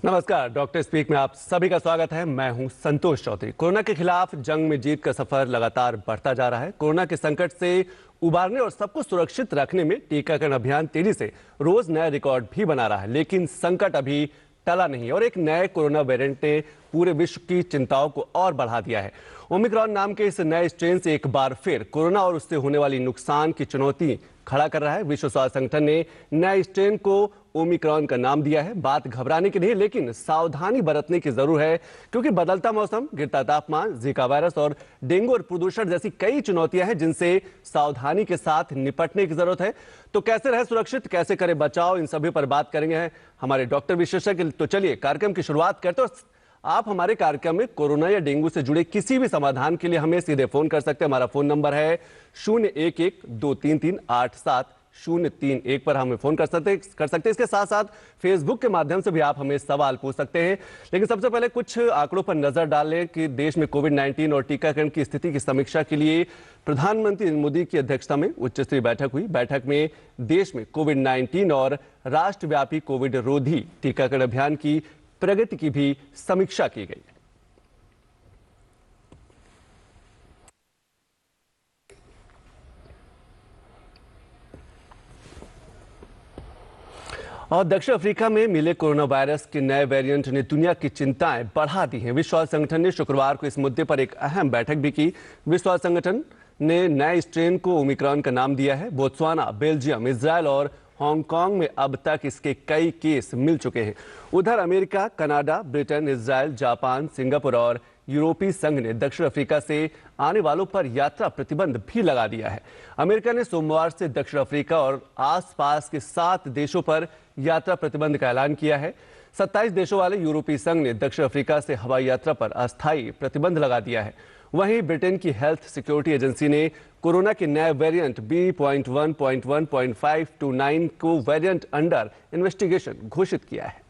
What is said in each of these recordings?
नमस्कार, doctor speak में आप सभी का स्वागत है। मैं हूं संतोष चौधरी। कोरोना के खिलाफ जंग में जीत का सफर लगातार बढ़ता जा रहा है। कोरोना के संकट से उबारने और सबको सुरक्षित रखने में टीकाकरण अभियान तेजी से रोज नए रिकॉर्ड भी बना रहा है, लेकिन संकट अभी टला नहीं और एक नए कोरोना वेरिएंट ने पूरे विश्व की चिंताओं को और बढ़ा दिया है। ओमिक्रॉन नाम के इस नए स्ट्रेन से एक बार फिर कोरोना और उससे होने वाली नुकसान की चुनौती खड़ा कर रहा है। विश्व स्वास्थ्य संगठन ने नए स्ट्रेन को ओमिक्रॉन का नाम दिया है। बात घबराने की नहीं, लेकिन सावधानी बरतने की जरूर है, क्योंकि बदलता मौसम, गिरता तापमान, जीका वायरस और डेंगू और प्रदूषण जैसी कई चुनौतियां हैं जिनसे सावधानी के साथ निपटने की जरूरत है। तो कैसे रहे सुरक्षित, कैसे करें बचाव, इन सभी पर बात करेंगे हमारे डॉक्टर विशेषज्ञ। तो चलिए कार्यक्रम की शुरुआत करते हैं। आप हमारे कार्यक्रम में कोरोना या डेंगू से जुड़े किसी भी समाधान के लिए हमें सीधे फोन कर सकते हैं। हमारा फोन नंबर है 011-233-87-031 पर हमें फोन कर सकते हैं। इसके साथ साथ फेसबुक के माध्यम से भी आप हमें सवाल पूछ सकते हैं। लेकिन सबसे पहले कुछ आंकड़ों पर नजर डाल लें कि देश में कोविड-19 और टीकाकरण की स्थिति की समीक्षा के लिए प्रधानमंत्री मोदी की अध्यक्षता में उच्च स्तरीय बैठक हुई। बैठक में देश में कोविड-19 और राष्ट्रव्यापी कोविड रोधी टीकाकरण अभियान की प्रगति की भी समीक्षा की गई। और दक्षिण अफ्रीका में मिले कोरोना वायरस के नए वेरिएंट ने दुनिया की चिंताएं बढ़ा दी हैं। विश्व स्वास्थ्य संगठन ने शुक्रवार को इस मुद्दे पर एक अहम बैठक भी की। विश्व स्वास्थ्य संगठन ने नए स्ट्रेन को ओमिक्रॉन का नाम दिया है। बोत्सवाना, बेल्जियम, इजराइल और हांगकांग में अब तक इसके कई केस मिल चुके हैं। उधर America, Canada, Britain, Israel, Japan, Singapore और यूरोपीय संघ ने दक्षिण अफ्रीका से आने वालों पर यात्रा प्रतिबंध भी लगा दिया है। अमेरिका ने सोमवार से दक्षिण अफ्रीका और आसपास के 7 देशों पर यात्रा प्रतिबंध का ऐलान किया है। 27 देशों वाले यूरोपीय संघ ने दक्षिण अफ्रीका से हवाई यात्रा पर अस्थायी प्रतिबंध लगा दिया है। वहीं ब्रिटेन की हेल्थ सिक्योरिटी एजेंसी ने कोरोना के नए वेरिएंट B.1.1.529 को वेरिएंट अंडर इन्वेस्टिगेशन घोषित किया है।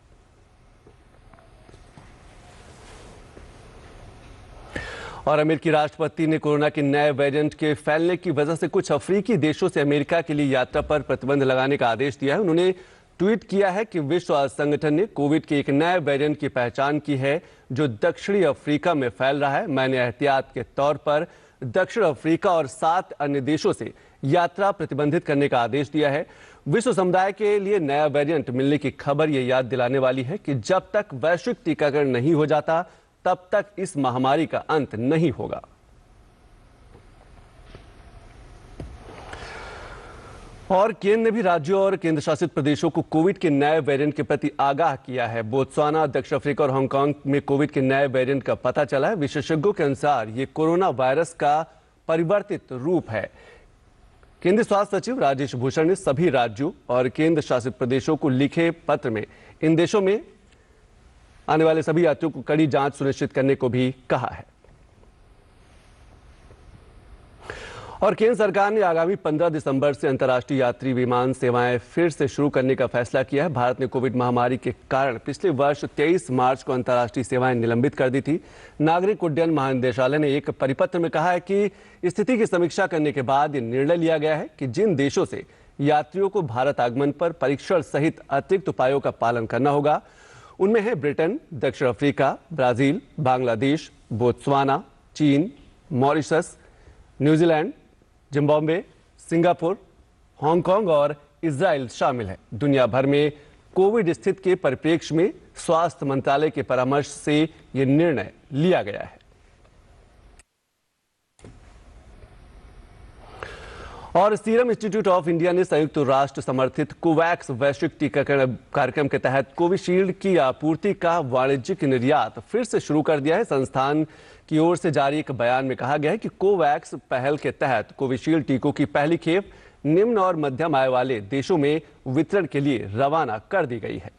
और अमेरिकी राष्ट्रपति ने कोरोना के नए वेरिएंट के फैलने की वजह से कुछ अफ्रीकी देशों से अमेरिका के लिए यात्रा पर प्रतिबंध लगाने का आदेश दिया है। उन्होंने ट्वीट किया है कि विश्व स्वास्थ्य संगठन ने कोविड के एक नए वेरिएंट की पहचान की है जो दक्षिणी अफ्रीका में फैल रहा है। मैंने एहतियात के तौर पर दक्षिण अफ्रीका और 7 अन्य देशों से यात्रा प्रतिबंधित करने का आदेश दिया है। विश्व समुदाय के लिए नया वेरिएंट मिलने की खबर यह याद दिलाने वाली है कि जब तक वैश्विक टीकाकरण नहीं हो जाता तब तक इस महामारी का अंत नहीं होगा। और केंद्र ने भी राज्यों और केंद्र शासित प्रदेशों को कोविड के नए वेरिएंट के प्रति आगाह किया है। बोत्सवाना, दक्षिण अफ्रीका और हांगकांग में कोविड के नए वेरिएंट का पता चला है। विशेषज्ञों के अनुसार ये कोरोना वायरस का परिवर्तित रूप है। केंद्रीय स्वास्थ्य सचिव राजेश भूषण ने सभी राज्यों और केंद्र शासित प्रदेशों को लिखे पत्र में इन देशों में आने वाले सभी यात्रियों को कड़ी जांच सुनिश्चित करने को भी कहा है। और केंद्र सरकार ने आगामी 15 दिसंबर से अंतर्राष्ट्रीय यात्री विमान सेवाएं फिर से शुरू करने का फैसला किया है। भारत ने कोविड महामारी के कारण पिछले वर्ष 23 मार्च को अंतर्राष्ट्रीय सेवाएं निलंबित कर दी थी। नागरिक उड्डयन महानिदेशालय ने एक परिपत्र में कहा है कि स्थिति की समीक्षा करने के बाद ये निर्णय लिया गया है कि जिन देशों से यात्रियों को भारत आगमन पर परीक्षण सहित अतिरिक्त उपायों का पालन करना होगा उनमें है ब्रिटेन, दक्षिण अफ्रीका, ब्राजील, बांग्लादेश, बोत्सवाना, चीन, Mauritius, New Zealand, Zimbabwe, Singapore, Hong Kong और इजराइल शामिल है। दुनिया भर में कोविड स्थिति के परिप्रेक्ष्य में स्वास्थ्य मंत्रालय के परामर्श से यह निर्णय लिया गया है। और सीरम इंस्टीट्यूट ऑफ इंडिया ने संयुक्त राष्ट्र समर्थित कोवैक्स वैश्विक टीकाकरण कार्यक्रम के तहत कोविशील्ड की आपूर्ति का वाणिज्यिक निर्यात फिर से शुरू कर दिया है। संस्थान की ओर से जारी एक बयान में कहा गया है कि कोवैक्स पहल के तहत कोविशील्ड टीकों की पहली खेप निम्न और मध्यम आय वाले देशों में वितरण के लिए रवाना कर दी गई है।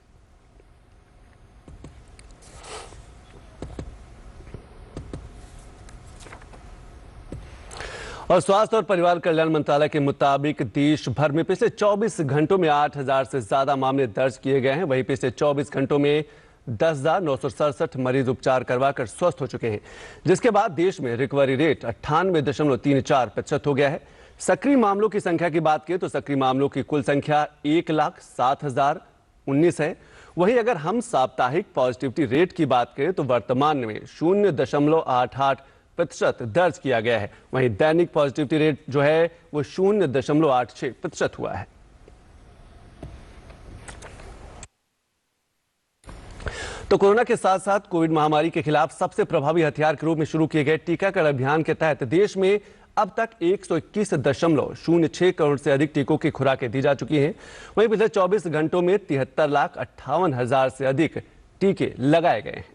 और स्वास्थ्य और परिवार कल्याण मंत्रालय के मुताबिक देश भर में पिछले 24 घंटों में 8000 से ज्यादा मामले दर्ज किए गए हैं। वहीं पिछले 24 घंटों में 10,967 मरीज उपचार करवाकर स्वस्थ हो चुके हैं, जिसके बाद देश में रिकवरी रेट 98.34% हो गया है। सक्रिय मामलों की संख्या की बात करें तो सक्रिय मामलों की कुल संख्या 1,07,019 है। वहीं अगर हम साप्ताहिक पॉजिटिविटी रेट की बात करें तो वर्तमान में 0.88% दर्ज किया गया है। वहीं दैनिक पॉजिटिविटी रेट जो है वो 0.86% हुआ है। तो कोरोना के साथ साथ कोविड महामारी के खिलाफ सबसे प्रभावी हथियार के रूप में शुरू किए गए टीकाकरण अभियान के तहत देश में अब तक 121.06 करोड़ से अधिक टीकों की खुराकें दी जा चुकी हैं। वहीं पिछले 24 घंटों में 73,58,000 से अधिक टीके लगाए गए हैं।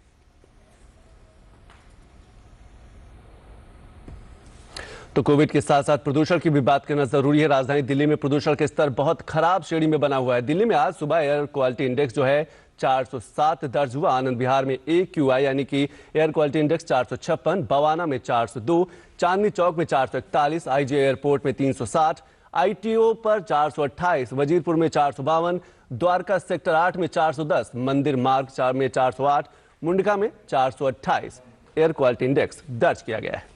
तो कोविड के साथ साथ प्रदूषण की भी बात करना जरूरी है। राजधानी दिल्ली में प्रदूषण के स्तर बहुत खराब श्रेणी में बना हुआ है। दिल्ली में आज सुबह एयर क्वालिटी इंडेक्स जो है 407 दर्ज हुआ। आनंद विहार में AQI यानी कि एयर क्वालिटी इंडेक्स 456, बवाना में 402, चांदनी चौक में 441, IGA एयरपोर्ट में 360, ITO पर 428, वजीरपुर में 452, द्वारका सेक्टर 8 में 410, मंदिर मार्ग 4 में 408, मुंडका में 428 एयर क्वालिटी इंडेक्स दर्ज किया गया है।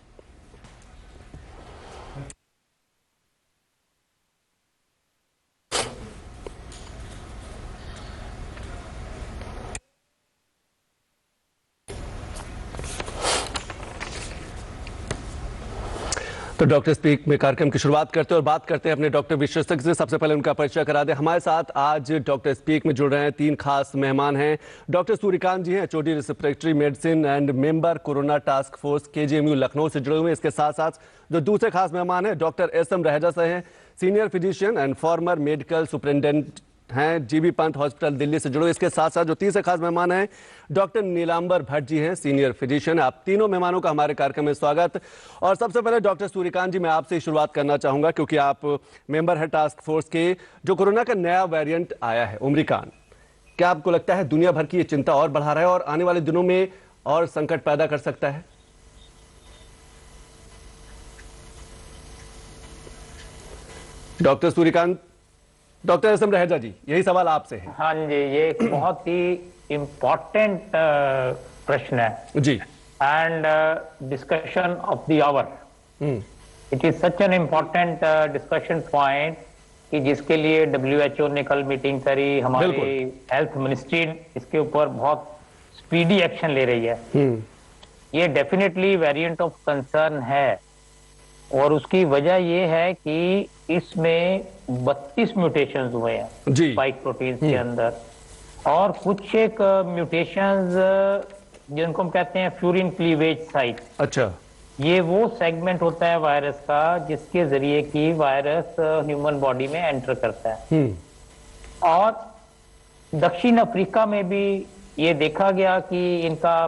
तो डॉक्टर स्पीक में कार्यक्रम की शुरुआत करते हैं और बात करते हैं अपने डॉक्टर विशेषज्ञ से। सबसे पहले उनका परिचय करा दें। हमारे साथ आज डॉक्टर स्पीक में जुड़ रहे हैं 3 खास मेहमान हैं। डॉक्टर सूर्यकांत जी हैं, HOD respiratory medicine and member corona task force KGMU Lucknow से जुड़े हुए हैं। इसके साथ साथ जो दूसरे खास मेहमान हैं डॉक्टर SM रहेजा से हैं, senior physician and farmer medical superintendent हैं, GB पंत हॉस्पिटल दिल्ली से जुड़े। इसके साथ साथ जो तीसरे खास मेहमान हैं डॉक्टर नीलांबर भट्ट जी हैं, सीनियर फिजिशियन। आप तीनों मेहमानों का हमारे कार्यक्रम में स्वागत। और सबसे पहले डॉक्टर सूर्यकांत जी, मैं आपसे शुरुआत करना चाहूंगा क्योंकि आप मेंबर है टास्क फोर्स के। जो कोरोना का नया वेरिएंट आया है ओमिक्रॉन, क्या आपको लगता है दुनिया भर की ये चिंता और बढ़ा रहा है और आने वाले दिनों में और संकट पैदा कर सकता है? Doctor Suryakant, doctor SM Raheja ji, यही सवाल आपसे है। हाँ जी, ये एक बहुत ही इम्पोर्टेंट प्रश्न है जी। And discussion of the hour. It is such an important discussion point कि जिसके लिए WHO ने कल मीटिंग करी, हमारी हेल्थ मिनिस्ट्री इसके ऊपर बहुत स्पीडी एक्शन ले रही है। ये डेफिनेटली वेरिएंट ऑफ कंसर्न है और उसकी वजह ये है कि इसमें 32 म्यूटेशंस हुए हैं स्पाइक प्रोटीन के अंदर, और कुछ एक म्यूटेशंस जिनको हम कहते हैं फ्यूरिन क्लीवेज साइट। अच्छा, ये वो सेगमेंट होता है वायरस का जिसके जरिए कि वायरस ह्यूमन बॉडी में एंटर करता है। और दक्षिण अफ्रीका में भी ये देखा गया कि इनका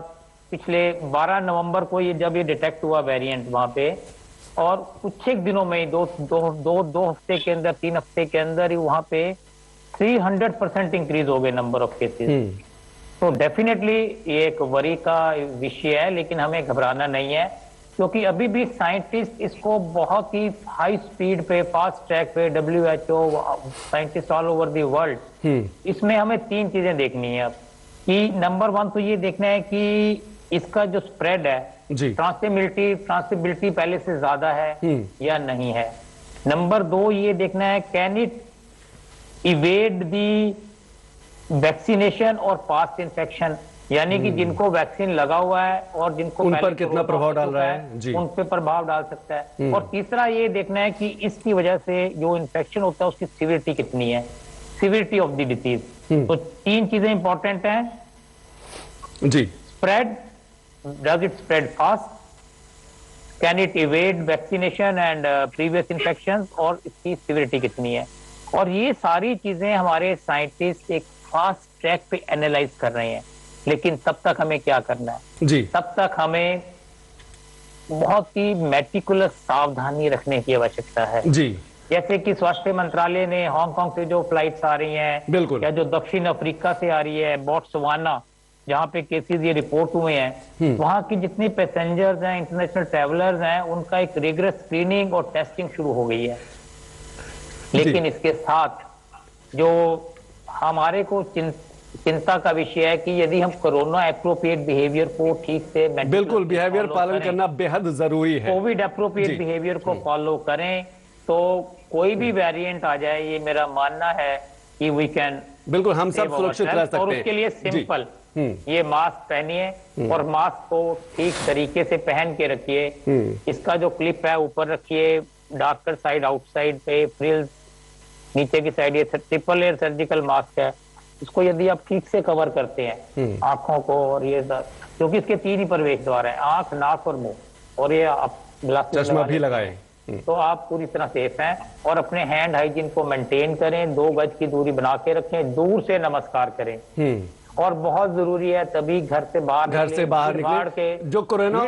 पिछले 12 नवंबर को ये जब ये डिटेक्ट हुआ वेरिएंट वहां पे, और कुछ एक दिनों में ही दो हफ्ते के अंदर, 3 हफ्ते के अंदर ही वहां पे 300% इंक्रीज हो गए नंबर ऑफ केसेस। तो डेफिनेटली ये एक वरी का विषय है, लेकिन हमें घबराना नहीं है क्योंकि अभी भी साइंटिस्ट इसको बहुत ही हाई स्पीड पे, फास्ट ट्रैक पे, WHO scientist all over the world, इसमें हमें 3 चीजें देखनी है कि नंबर 1 तो ये देखना है कि इसका जो स्प्रेड है, ट्रांसमिबिलिटी पहले से ज्यादा है या नहीं है। नंबर 2 ये देखना है can it evade the vaccination और पास्ट इन्फेक्शन, यानी कि जिनको वैक्सीन लगा हुआ है और जिनको उन पर कितना प्रभाव डाल रहा है जी, उन पर प्रभाव डाल सकता है। और तीसरा ये देखना है कि इसकी वजह से जो इन्फेक्शन होता है उसकी सिवियरिटी कितनी है, सिवियरिटी ऑफ द डिसीज। तो 3 चीजें इंपॉर्टेंट हैं जी। Spread, does it spread fast, can it evade vaccination and previous infections, और इसकी severity कितनी है। और ये सारी चीजें हमारे साइंटिस्ट एक फास्ट ट्रैक पे एनालाइज कर रहे हैं। लेकिन तब तक हमें क्या करना है जी, तब तक हमें बहुत ही मेटिकुलस सावधानी रखने की आवश्यकता है जी। जैसे कि स्वास्थ्य मंत्रालय ने हांगकांग से जो फ्लाइट्स आ रही हैं, बिल्कुल, या जो दक्षिण अफ्रीका से आ रही है, बोट्सवाना जहाँ पे केसेस ये रिपोर्ट हुए हैं, वहां की जितने पैसेंजर्स हैं, इंटरनेशनल ट्रैवलर्स हैं, उनका एक रिगरस स्क्रीनिंग और टेस्टिंग शुरू हो गई है। लेकिन इसके साथ जो हमारे को चिंता का विषय है कि यदि हम कोरोना एप्रोप्रिएट बिहेवियर को ठीक से, बिल्कुल बिहेवियर पालन करना बेहद जरूरी है, कोविड एप्रोप्रिएट बिहेवियर को फॉलो करें, तो कोई भी वेरिएंट आ जाए, ये मेरा मानना है कि वी कैन बिल्कुल, हम सब सुरक्षित रह सकते हैं। और उसके लिए सिंपल ये मास्क पहनिए और मास्क को ठीक तरीके से पहन के रखिए। इसका जो क्लिप है ऊपर रखिए, डार्कर साइड आउटसाइड पे, फ्रिल्स नीचे की साइड। ये ट्रिपल लेयर सर्जिकल मास्क है, इसको यदि आप ठीक से कवर करते हैं आंखों को और ये सब, क्योंकि इसके 3 ही प्रवेश द्वार है, आंख, नाक और मुंह, और ये आप ग्लासेस चश्मा भी लगाए, तो आप पूरी तरह सेफ हैं। और अपने हैंड हाइजीन को मेंटेन करें, 2 गज की दूरी बना के रखें, दूर से नमस्कार करें। और बहुत जरूरी है तभी घर से बाहर निकले, जो कोरोना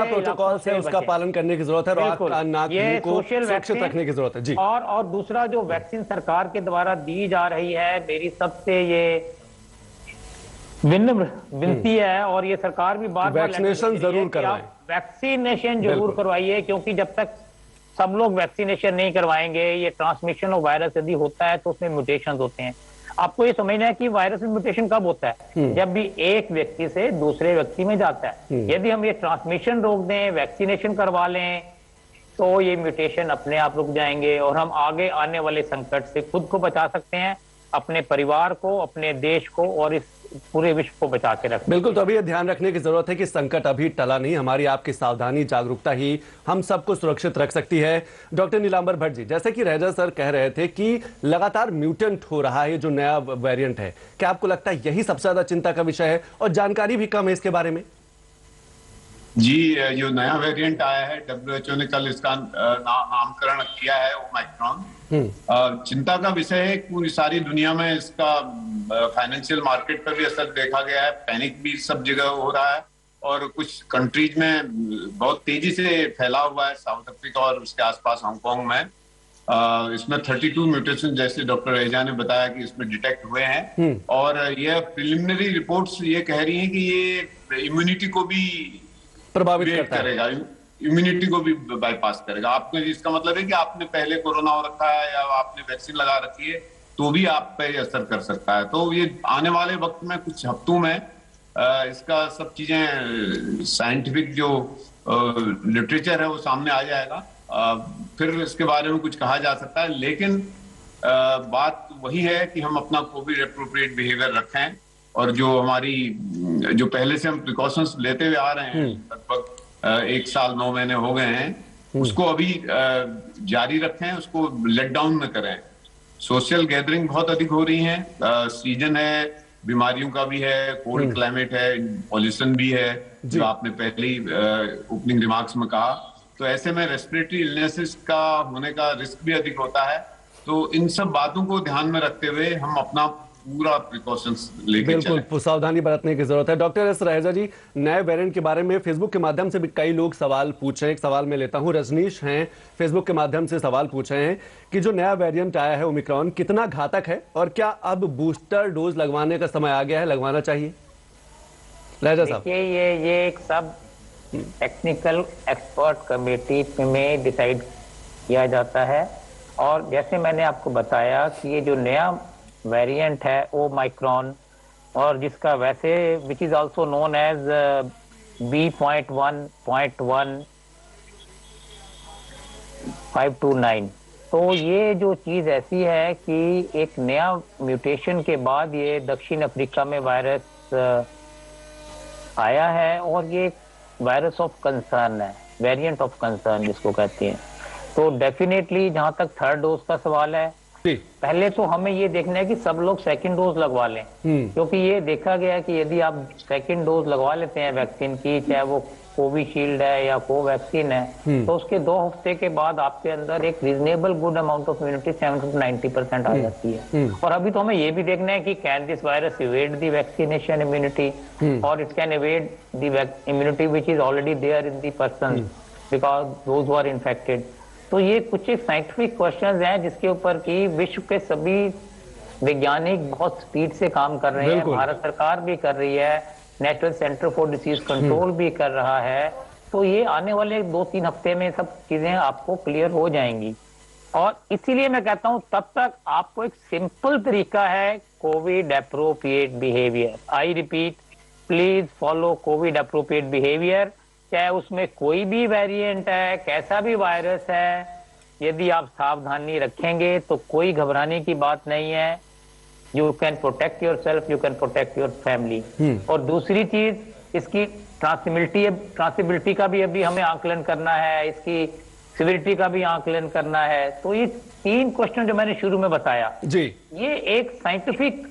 प्रोटोकॉल है उसका पालन करने की जरूरत है, और आंख नाक मुंह को सुरक्षित रखने की जरूरत है जी। और दूसरा जो वैक्सीन सरकार के द्वारा दी जा रही है, मेरी सबसे ये विनम्र विनती है, और ये सरकार भी बार-बार वैक्सीनेशन जरूर करवाएं, वैक्सीनेशन जरूर करवाइए, क्योंकि जब तक सब लोग वैक्सीनेशन नहीं करवाएंगे, ये ट्रांसमिशन ऑफ वायरस यदि होता है तो उसमें म्यूटेशंस होते हैं। आपको ये समझना है कि वायरस में म्यूटेशन कब होता है, जब भी एक व्यक्ति से दूसरे व्यक्ति में जाता है। यदि हम ये ट्रांसमिशन रोक दें, वैक्सीनेशन करवा लें, तो ये म्यूटेशन अपने आप रुक जाएंगे और हम आगे आने वाले संकट से खुद को बचा सकते हैं, अपने परिवार को, अपने देश को और इस पूरे विश्व को बचा के रखें। बिल्कुल, तो अभी ये ध्यान रखने की जरूरत है कि संकट अभी टला नहीं, हमारी आपकी सावधानी जागरूकता ही हम सबको सुरक्षित रख सकती है। डॉक्टर नीलांबर भट्ट जी, जैसे कि रैजा सर कह रहे थे कि लगातार म्यूटेंट हो रहा है जो नया वेरिएंट है, क्या आपको लगता है यही सबसे ज्यादा चिंता का विषय है, और जानकारी भी कम है इसके बारे में? जी, जो नया वेरिएंट आया है, WHO ने कल इसका नामकरण किया है ओमाइक्रॉन। चिंता का विषय है, पूरी सारी दुनिया में इसका फाइनेंशियल मार्केट पर भी असर देखा गया है, पैनिक भी सब जगह हो रहा है, और कुछ कंट्रीज में बहुत तेजी से फैला हुआ है, साउथ अफ्रीका और उसके आसपास हांगकांग में। इसमें 32 म्यूटेशन जैसे डॉक्टर रेजा ने बताया कि इसमें डिटेक्ट हुए हैं, और ये प्रिलिमिनरी रिपोर्ट्स ये कह रही हैं कि ये इम्यूनिटी को भी प्रभावित करेगा, इम्यूनिटी को भी बाईपास करेगा। आपको इसका मतलब है कि आपने पहले कोरोना हो रखा है या आपने वैक्सीन लगा रखी है तो भी आप पे असर कर सकता है। तो ये आने वाले वक्त में कुछ हफ्तों में इसका सब चीजें साइंटिफिक जो लिटरेचर है वो सामने आ जाएगा, फिर इसके बारे में कुछ कहा जा सकता है। लेकिन बात वही है कि हम अपना कोविड एप्रोप्रिएट बिहेवियर रखें, और जो हमारी जो पहले से हम प्रिकॉशंस लेते हुए आ रहे हैं, लगभग 1 साल 9 महीने हो गए हैं, उसको अभी जारी रखें, उसको लेट डाउन न करें। सोशल गैदरिंग बहुत अधिक हो रही है, सीजन है, बीमारियों का भी है, कोल्ड क्लाइमेट है, पॉल्यूशन भी है, जो आपने पहले ही ओपनिंग रिमार्क्स में कहा। तो ऐसे में रेस्पिरेटरी इलनेसेस का होने का रिस्क भी अधिक होता है। तो इन सब बातों को ध्यान में रखते हुए हम अपना पूरा प्रिकॉशंस लेके चलें। बिल्कुल सावधानी बरतने की जरूरत है। डॉक्टर एस रैजा जी, नए वेरिएंट के बारे में फेसबुक के माध्यम से भी कई लोग सवाल पूछ रहे हैं। एक सवाल मैं लेता हूं, रजनीश हैं, फेसबुक के माध्यम से सवाल पूछ रहे हैं कि जो नया वेरिएंट आया है ओमिक्रॉन, कितना घातक है, और क्या अब बूस्टर डोज लगवाने का समय आ गया है, लगवाना चाहिए? रैजा साहब, ये एक सब टेक्निकल एक्सपर्ट कमेटी में डिसाइड किया जाता है, और जैसे मैंने आपको बताया कि ये जो नया वेरिएंट है ओमाइक्रॉन, और जिसका वैसे which is also known as B.1.1529, तो ये जो चीज ऐसी है कि एक नया म्यूटेशन के बाद ये दक्षिण अफ्रीका में वायरस आया है, और ये वायरस ऑफ कंसर्न है, वेरिएंट ऑफ कंसर्न जिसको कहते हैं। तो डेफिनेटली जहां तक 3rd डोज का सवाल है, पहले तो हमें ये देखना है कि सब लोग 2nd डोज लगवा लें, क्योंकि ये देखा गया कि यदि आप 2nd डोज लगवा लेते हैं वैक्सीन की, चाहे वो कोविशील्ड है या कोवैक्सीन है, तो उसके 2 हफ्ते के बाद आपके अंदर एक reasonable good amount of immunity 70 to 90% आ जाती है। और अभी तो हमें ये भी देखना है कि can this virus evade the vaccination immunity, और it can evade the immunity which is already there in the person because those who are infected. तो ये कुछ एक साइंटिफिक क्वेश्चंस हैं जिसके ऊपर की विश्व के सभी वैज्ञानिक बहुत स्पीड से काम कर रहे हैं, भारत सरकार भी कर रही है, national centre for disease control भी कर रहा है। तो ये आने वाले 2-3 हफ्ते में सब चीजें आपको क्लियर हो जाएंगी, और इसीलिए मैं कहता हूं तब तक आपको एक सिंपल तरीका है Covid appropriate behaviour. I repeat, please follow Covid appropriate behaviour, चाहे उसमें कोई भी वेरिएंट है, कैसा भी वायरस है, यदि आप सावधानी रखेंगे तो कोई घबराने की बात नहीं है। You can protect your self, you can protect your family. और दूसरी चीज, इसकी ट्रांसमिबिलिटी का भी अभी हमें आकलन करना है, इसकी सिविरिटी का भी आकलन करना है। तो ये 3 क्वेश्चन जो मैंने शुरू में बताया जी, ये एक साइंटिफिक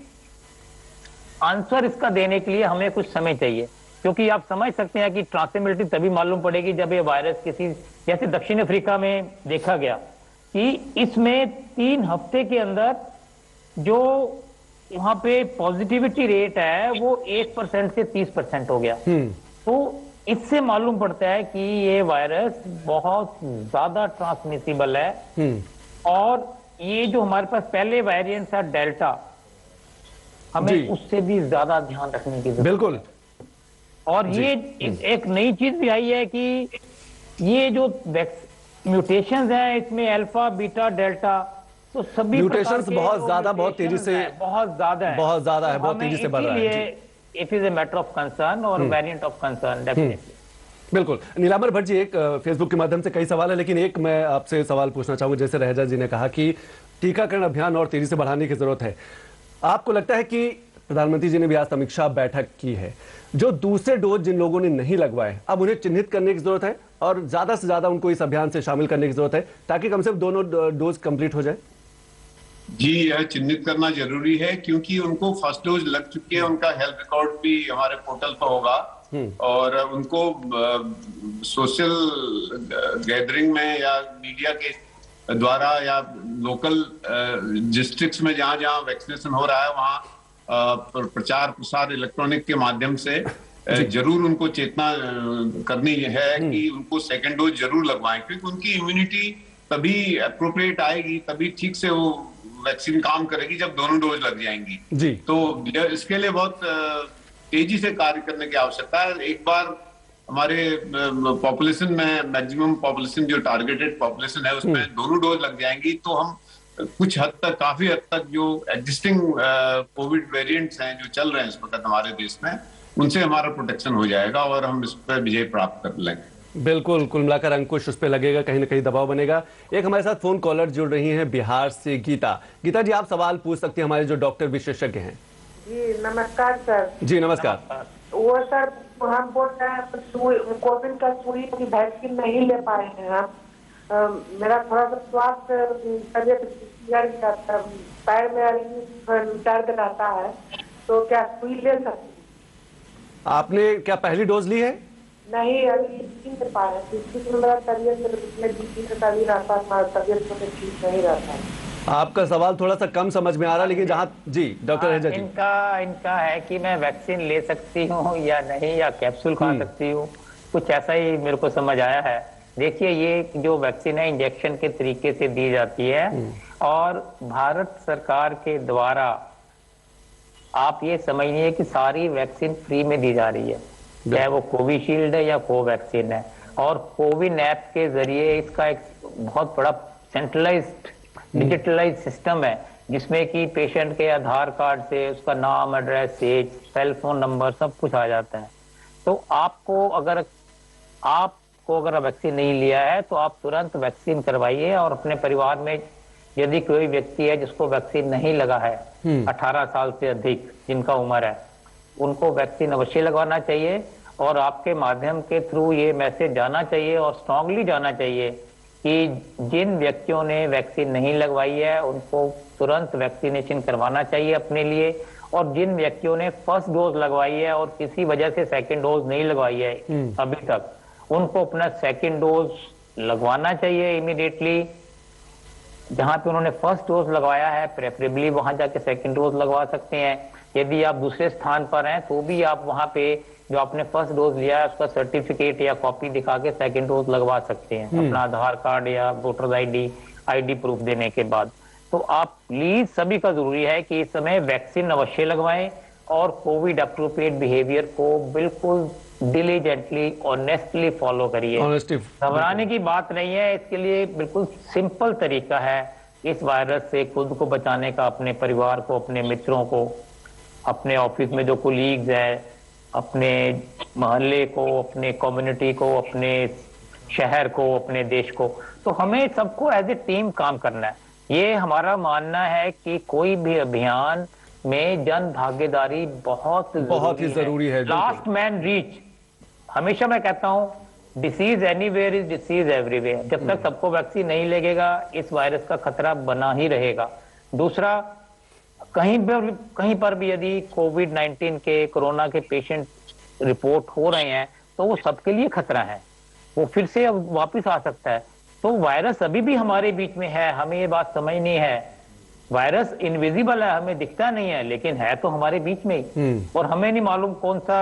आंसर इसका देने के लिए हमें कुछ समय चाहिए, क्योंकि आप समझ सकते हैं कि ट्रांसमिबिलिटी तभी मालूम पड़ेगी जब ये वायरस किसी, जैसे दक्षिण अफ्रीका में देखा गया कि इसमें 3 हफ्ते के अंदर जो वहां पे पॉजिटिविटी रेट है वो 1% से 30% हो गया। तो इससे मालूम पड़ता है कि ये वायरस बहुत ज्यादा ट्रांसमिसिबल है। और ये जो हमारे पास पहले वेरिएंट था डेल्टा, हमें उससे भी ज्यादा ध्यान रखने की जरूरत है। बिल्कुल। और ये एक नई चीज भी आई है कि ये जो म्यूटेशंस हैं इसमें अल्फा, बीटा, डेल्टा, तो सभी म्यूटेशंस बहुत ज्यादा, बहुत तेजी से, बहुत ज्यादा है, बहुत तेजी से बढ़ रहा है। It is a matter of concern और वेरिएंट ऑफ कंसर्न डेफिनेटली। बिल्कुल। नीलांबर भट्ट जी, एक फेसबुक के माध्यम से कई सवाल है, लेकिन एक मैं आपसे सवाल पूछना चाहूंगा। जैसे रहेजा जी ने कहा कि टीकाकरण अभियान और तेजी से बढ़ाने की जरूरत है, आपको लगता है कि प्रधानमंत्री जी ने भी आज समीक्षा बैठक की है, जो दूसरे डोज जिन लोगों ने नहीं लगवाए अब उन्हें चिन्हित करने की जरूरत है और ज्यादा से ज्यादा उनको इस अभियान से शामिल करने की जरूरत है ताकि कम से कम दोनों डोज कंप्लीट हो जाए? जी, यह चिन्हित करना जरूरी है, क्योंकि उनको फर्स्ट डोज लग चुकी है, उनका हेल्थ रिकॉर्ड भी हमारे पोर्टल पर होगा और उनको सोशल गैदरिंग में या मीडिया के द्वारा या लोकल डिस्ट्रिक्ट्स में जहां जहां वैक्सीनेशन हो रहा है वहां प्रचार प्रसार इलेक्ट्रॉनिक के माध्यम से जरूर उनको चेतना करनी है कि उनको सेकेंड डोज जरूर लगवाएं, क्योंकि उनकी इम्यूनिटी तभी अप्रोप्रिएट आएगी, तभी ठीक से वो वैक्सीन काम करेगी जब दोनों डोज लग जाएंगी जी। तो इसके लिए बहुत तेजी से कार्य करने की आवश्यकता है। एक बार हमारे पॉपुलेशन में मैक्सिमम पॉपुलेशन जो टारगेटेड पॉपुलेशन है उसमें दोनों डोज लग जाएंगी तो हम कुछ हद तक, काफी हद तक जो एग्जिस्टिंग कोविड वेरिएंट्स हैं जो चल रहे हैं इस वक्त हमारे देश में, उनसे हमारा प्रोटेक्शन हो जाएगा और हम इस पर विजय प्राप्त कर लेंगे। बिल्कुल, कुल मिलाकर अंकुश उस पर लगेगा, कहीं ना कहीं दबाव बनेगा। एक हमारे साथ फोन कॉलर जुड़ रही हैं बिहार से, गीता। गीता जी, आप सवाल पूछ सकते हैं हमारे जो डॉक्टर विशेषज्ञ हैं। जी नमस्कार सर। जी नमस्कार। वो सर हम बोल रहे हैं कोविड का सुई की वैक्सीन नहीं ले पाए हैं हम। मेरा थोड़ा सा स्वास्थ्य तबियत बिगड़ गया था, पैर में दर्द रहता है, तो क्या सुई ले सकते? आपने क्या पहली डोज ली है? नहीं, अभी नहीं ले पाए। मेरा तबियत तभी रहता था, तबियत तो ठीक नहीं रहता। आपका सवाल थोड़ा सा कम समझ में आ रहा, लेकिन जहाँ जी डॉक्टर रहेजा जी, इनका है कि मैं वैक्सीन ले सकती हूँ या नहीं, या कैप्सूल खा सकती हूँ, कुछ ऐसा ही मेरे को समझ आया है। देखिए, ये जो वैक्सीन है इंजेक्शन के तरीके से दी जाती है और भारत सरकार के द्वारा आप ये समझिए कि सारी वैक्सीन फ्री में दी जा रही है, चाहे वो कोविशील्ड है या कोवैक्सीन है। और कोविन ऐप के जरिए इसका एक बहुत बड़ा सेंट्रलाइज्ड डिजिटलाइज सिस्टम है जिसमें कि पेशेंट के आधार कार्ड से उसका नाम, address, age, cell phone number सब कुछ आ जाता है। तो आपको अगर वैक्सीन नहीं लिया है तो आप तुरंत वैक्सीन करवाइए। और अपने परिवार में यदि कोई व्यक्ति है जिसको वैक्सीन नहीं लगा है, 18 साल से अधिक जिनका उम्र है, उनको वैक्सीन अवश्य लगवाना चाहिए। और आपके माध्यम के थ्रू ये मैसेज जाना चाहिए और स्ट्रांगली जाना चाहिए कि जिन व्यक्तियों ने वैक्सीन नहीं लगवाई है उनको तुरंत वैक्सीनेशन करवाना चाहिए अपने लिए। और जिन व्यक्तियों ने फर्स्ट डोज लगवाई है और किसी वजह से सेकंड डोज नहीं लगवाई है अभी तक, उनको अपना सेकंड डोज लगवाना चाहिए इमीडिएटली। जहां पे उन्होंने फर्स्ट डोज लगवाया है प्रेफरेबली वहां जाके सेकंड डोज लगवा सकते हैं। यदि आप दूसरे स्थान पर हैं तो भी आप वहां पे जो आपने फर्स्ट डोज लिया है उसका सर्टिफिकेट या कॉपी दिखा के सेकंड डोज लगवा सकते हैं, अपना आधार कार्ड या वोटर आईडी प्रूफ देने के बाद। तो आप प्लीज, सभी का जरूरी है कि इस समय वैक्सीन अवश्य लगवाएं और कोविड अप्रोप्रिएट बिहेवियर को बिल्कुल डिलीजेंटली, ऑनेस्टली फॉलो करिए। घबराने की बात नहीं है, इसके लिए बिल्कुल सिंपल तरीका है इस वायरस से खुद को बचाने का, अपने परिवार को, अपने मित्रों को, अपने ऑफिस में जो कोलीग्स हैं, अपने मोहल्ले को, अपने कम्युनिटी को, अपने शहर को, अपने देश को। तो हमें सबको एज ए टीम काम करना है। ये हमारा मानना है कि कोई भी अभियान में जन भागीदारी बहुत ही जरूरी है। लास्ट मैन रीच, हमेशा मैं कहता हूं disease anywhere is disease everywhere. जब तक सबको वैक्सीन नहीं लगेगा इस वायरस का खतरा बना ही रहेगा। दूसरा, कहीं पर भी यदि कोविड-19 के, कोरोना के पेशेंट रिपोर्ट हो रहे हैं तो वो सबके लिए खतरा है, वो फिर से अब वापस आ सकता है। तो वायरस अभी भी हमारे बीच में है, हमें ये बात समझनी है। वायरस इनविजिबल है, हमें दिखता नहीं है, लेकिन है तो हमारे बीच में ही, और हमें नहीं मालूम कौन सा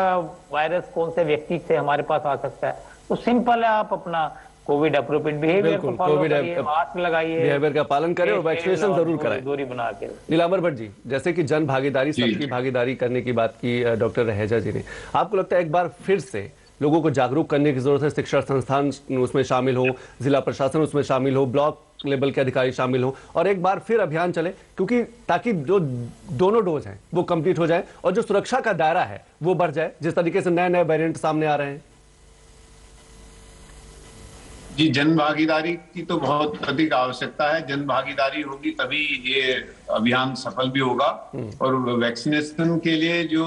वायरस कौन से व्यक्ति से हमारे पास आ सकता है। तो सिंपल है, आप अपना कोविड अप्रोप्रिएट बिहेवियर को फॉलो करिए, मास्क लगाइए, बिहेवियर का पालन करें और वैक्सीनेशन जरूर कराएं, दूरी बना के। नीलांबर भट्ट जी, जैसे कि जन भागीदारी, सबकी भागीदारी करने की बात की डॉक्टर रहेजा जी ने, आपको लगता है एक बार फिर से लोगों को जागरूक करने की जरूरत है? शिक्षा संस्थान उसमें शामिल हो, जिला प्रशासन उसमें शामिल हो, ब्लॉक लेवल के अधिकारी शामिल हो, और एक बार फिर अभियान चले, क्योंकि ताकि जो दोनों डोज हैं वो कंप्लीट हो जाए और जो सुरक्षा का दायरा है वो बढ़ जाए, जिस तरीके से नए नए वेरिएंट सामने आ रहे हैं। जी, जन भागीदारी की तो बहुत अधिक आवश्यकता है। जन भागीदारी होगी तभी ये अभियान सफल भी होगा। और वैक्सीनेशन के लिए जो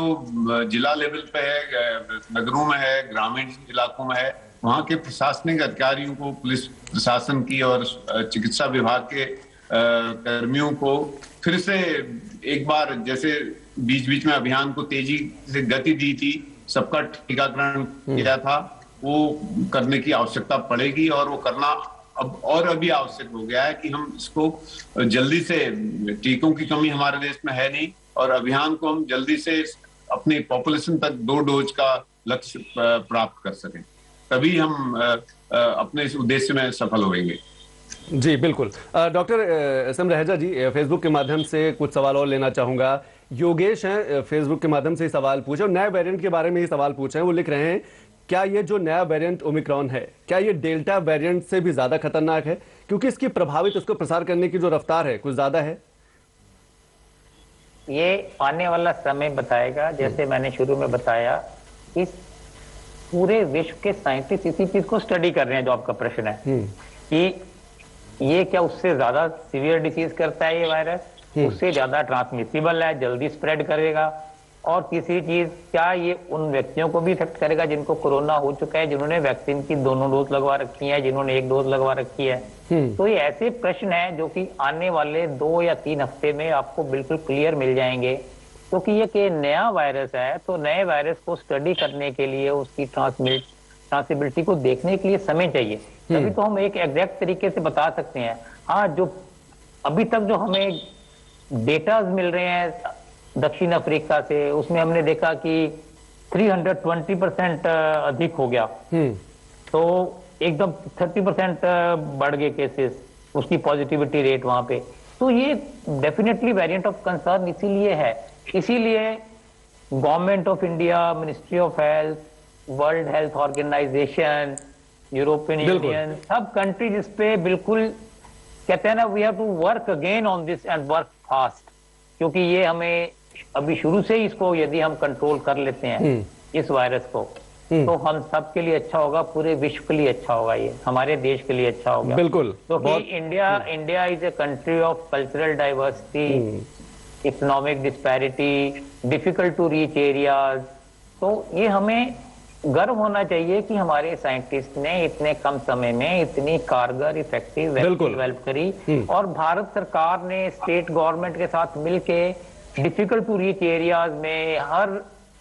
जिला लेवल पे है, नगरों में है, ग्रामीण इलाकों में है, वहाँ के प्रशासनिक अधिकारियों को, पुलिस प्रशासन की और चिकित्सा विभाग के कर्मियों को फिर से एक बार, जैसे बीच बीच में अभियान को तेजी से गति दी थी, सबका टीकाकरण किया था, वो करने की आवश्यकता पड़ेगी। और वो करना अब और अभी आवश्यक हो गया है कि हम इसको जल्दी से, टीकों की कमी हमारे देश में है नहीं, और अभियान को हम जल्दी से अपनी पॉपुलेशन तक 2 डोज का लक्ष्य प्राप्त कर सकें, तभी हम अपने इस उद्देश्य में सफल होंगे। जी बिल्कुल। Doctor S M. Raheja ji, Facebook के माध्यम से कुछ सवाल और लेना चाहूंगा। योगेश हैं, फेसबुक के माध्यम से ही सवाल पूछे और नए वेरिएंट के बारे में ही सवाल पूछे हैं। वो लिख रहे हैं, क्या ये जो नया वेरिएंट ओमिक्रॉन है, क्या ये डेल्टा वेरिएंट से भी ज्यादा खतरनाक है, क्योंकि इसकी प्रभावित, उसको प्रसार करने की जो रफ्तार है कुछ ज्यादा है? ये आने वाला समय बताएगा। जैसे मैंने शुरू में बताया, इस पूरे विश्व के साइंटिस्ट इसी चीज को स्टडी कर रहे हैं, जो आपका प्रश्न है कि ये क्या उससे ज्यादा सीवियर डिसीज करता है ये वायरस, उससे ज्यादा ट्रांसमिसिबल है, जल्दी स्प्रेड करेगा, और तीसरी चीज, क्या ये उन व्यक्तियों को भी इफेक्ट करेगा जिनको कोरोना हो चुका है, जिन्होंने वैक्सीन की 2 डोज लगवा रखी है, जिन्होंने 1 डोज लगवा रखी है। तो ये ऐसे प्रश्न हैं जो कि आने वाले 2 या 3 हफ्ते में आपको बिल्कुल क्लियर मिल जाएंगे, क्योंकि ये कि नया वायरस है, तो नए वायरस को स्टडी करने के लिए, उसकी ट्रांसमिसिबिलिटी को देखने के लिए समय चाहिए, तभी तो हम एक एग्जैक्ट तरीके से बता सकते हैं। हाँ, जो अभी तक जो हमें डेटा मिल रहे हैं दक्षिण अफ्रीका से, उसमें हमने देखा कि 320% अधिक हो गया, तो एकदम 30% बढ़ गए केसेस, उसकी पॉजिटिविटी रेट वहां पे। तो ये डेफिनेटली वेरिएंट ऑफ कंसर्न इसीलिए है। इसीलिए government of India, ministry of health, world health organisation, European union, सब कंट्रीज इस पे बिल्कुल कहते हैं ना, we have to work again on this and work fast, क्योंकि ये हमें अभी शुरू से ही इसको यदि हम कंट्रोल कर लेते हैं इस वायरस को, तो हम सब के लिए अच्छा होगा, पूरे विश्व के लिए अच्छा होगा, ये हमारे देश के लिए अच्छा होगा। बिल्कुल, क्योंकि India is a country of cultural diversity, economic disparity, difficult to reach areas. तो ये हमें गर्व होना चाहिए कि हमारे साइंटिस्ट ने इतने कम समय में इतनी कारगर, इफेक्टिव वैक्सीन डेवलप करी, और भारत सरकार ने स्टेट गवर्नमेंट के साथ मिलके डिफिकल्ट टू रीच एरियाज में, हर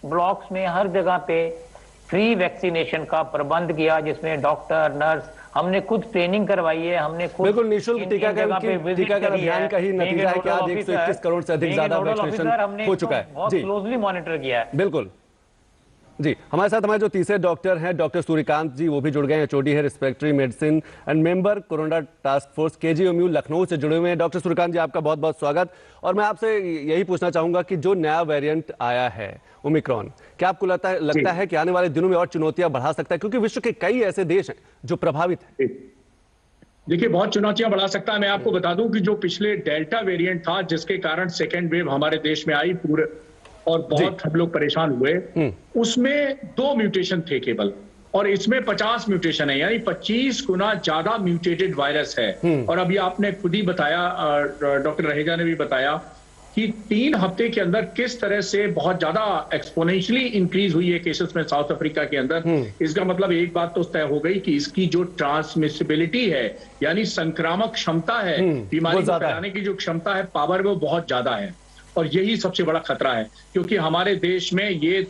ब्लॉक्स में, हर जगह पे फ्री वैक्सीनेशन का प्रबंध किया, जिसमें डॉक्टर, नर्स, हमने खुद ट्रेनिंग करवाई है, हमने खुद बिल्कुल निःशुल्क टीकाकरण अभियान का ही नतीजा है कि आज 121 करोड़ से अधिक ज्यादा वैक्सीनेशन हो चुका है। बहुत क्लोजली मॉनिटर किया है। बिल्कुल जी। हमारे साथ हमारे जो तीसरे डॉक्टर हैं, डॉक्टर सूर्यकांत जी, वो भी जुड़ गए हैं, एचओडी है respiratory medicine and member corona task force KGMU Lucknow से जुड़े हुए हैं। डॉक्टर सूर्यकांत जी, आपका बहुत बहुत स्वागत। और मैं आपसे यही पूछना चाहूंगा कि जो नया वेरिएंट आया है ओमिक्रॉन, क्या आपको लगता है कि आने वाले दिनों में और चुनौतियां बढ़ा सकता है, क्योंकि विश्व के कई ऐसे देश हैं जो प्रभावित हैं? देखिए, बहुत चुनौतियां बढ़ा सकता है। मैं आपको बता दूं कि जो पिछले डेल्टा वेरिएंट था, जिसके कारण सेकेंड वेव हमारे देश में आई पूरे, और बहुत हम लोग परेशान हुए, उसमें 2 म्यूटेशन थे केवल, और इसमें 50 म्यूटेशन है, यानी 25 गुना ज्यादा म्यूटेटेड वायरस है। और अभी आपने खुद ही बताया, डॉक्टर रहेजा ने भी बताया कि 3 हफ्ते के अंदर किस तरह से बहुत ज्यादा एक्सपोनेंशियली इंक्रीज हुई है केसेस में साउथ अफ्रीका के अंदर। इसका मतलब एक बात तो तय हो गई कि इसकी जो ट्रांसमिसिबिलिटी है, यानी संक्रामक क्षमता है, बीमारी को फैलाने की जो क्षमता है, पावर, वो बहुत ज्यादा है। और यही सबसे बड़ा खतरा है, क्योंकि हमारे देश में ये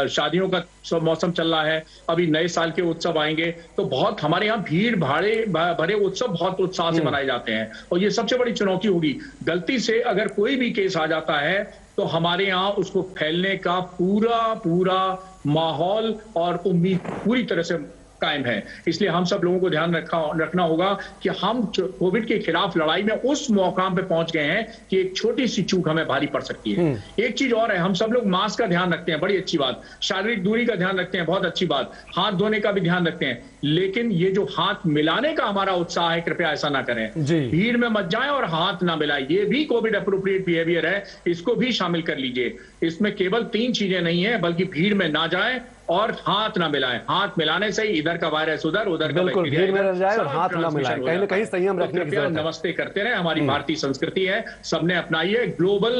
शादियों का मौसम चल रहा है, अभी नए साल के उत्सव आएंगे, तो बहुत हमारे यहाँ भीड़ भाड़े भरे उत्सव बहुत उत्साह से मनाए जाते हैं। और ये सबसे बड़ी चुनौती होगी, गलती से अगर कोई भी केस आ जाता है तो हमारे यहाँ उसको फैलने का पूरा माहौल और उम्मीद पूरी तरह से कायम है। इसलिए हम सब लोगों को ध्यान रखना होगा कि हम कोविड के खिलाफ लड़ाई में उस मौकाम पे पहुंच गए हैं कि एक छोटी सी चूक हमें भारी पड़ सकती है। एक चीज और है, हम सब लोग मास्क का ध्यान रखते हैं, बड़ी अच्छी बात, शारीरिक दूरी का ध्यान रखते हैं, बहुत अच्छी बात, हाथ धोने का भी ध्यान रखते हैं, लेकिन ये जो हाथ मिलाने का हमारा उत्साह है, कृपया ऐसा ना करें। भीड़ में मत जाएं और हाथ ना मिलाएं, ये भी कोविड अप्रोप्रिएट बिहेवियर है, इसको भी शामिल कर लीजिए। इसमें केवल 3 चीजें नहीं है, बल्कि भीड़ में ना जाएं और हाथ ना मिलाएं। हाथ मिलाने से ही इधर का वायरस उधर का भीड़ में रह जाए और हाथ ना मिलाएं, कहीं ना कहीं संयम रखने की जरूरत है। नमस्ते करते रहे, हमारी भारतीय संस्कृति है, सबने अपनाई है, ग्लोबल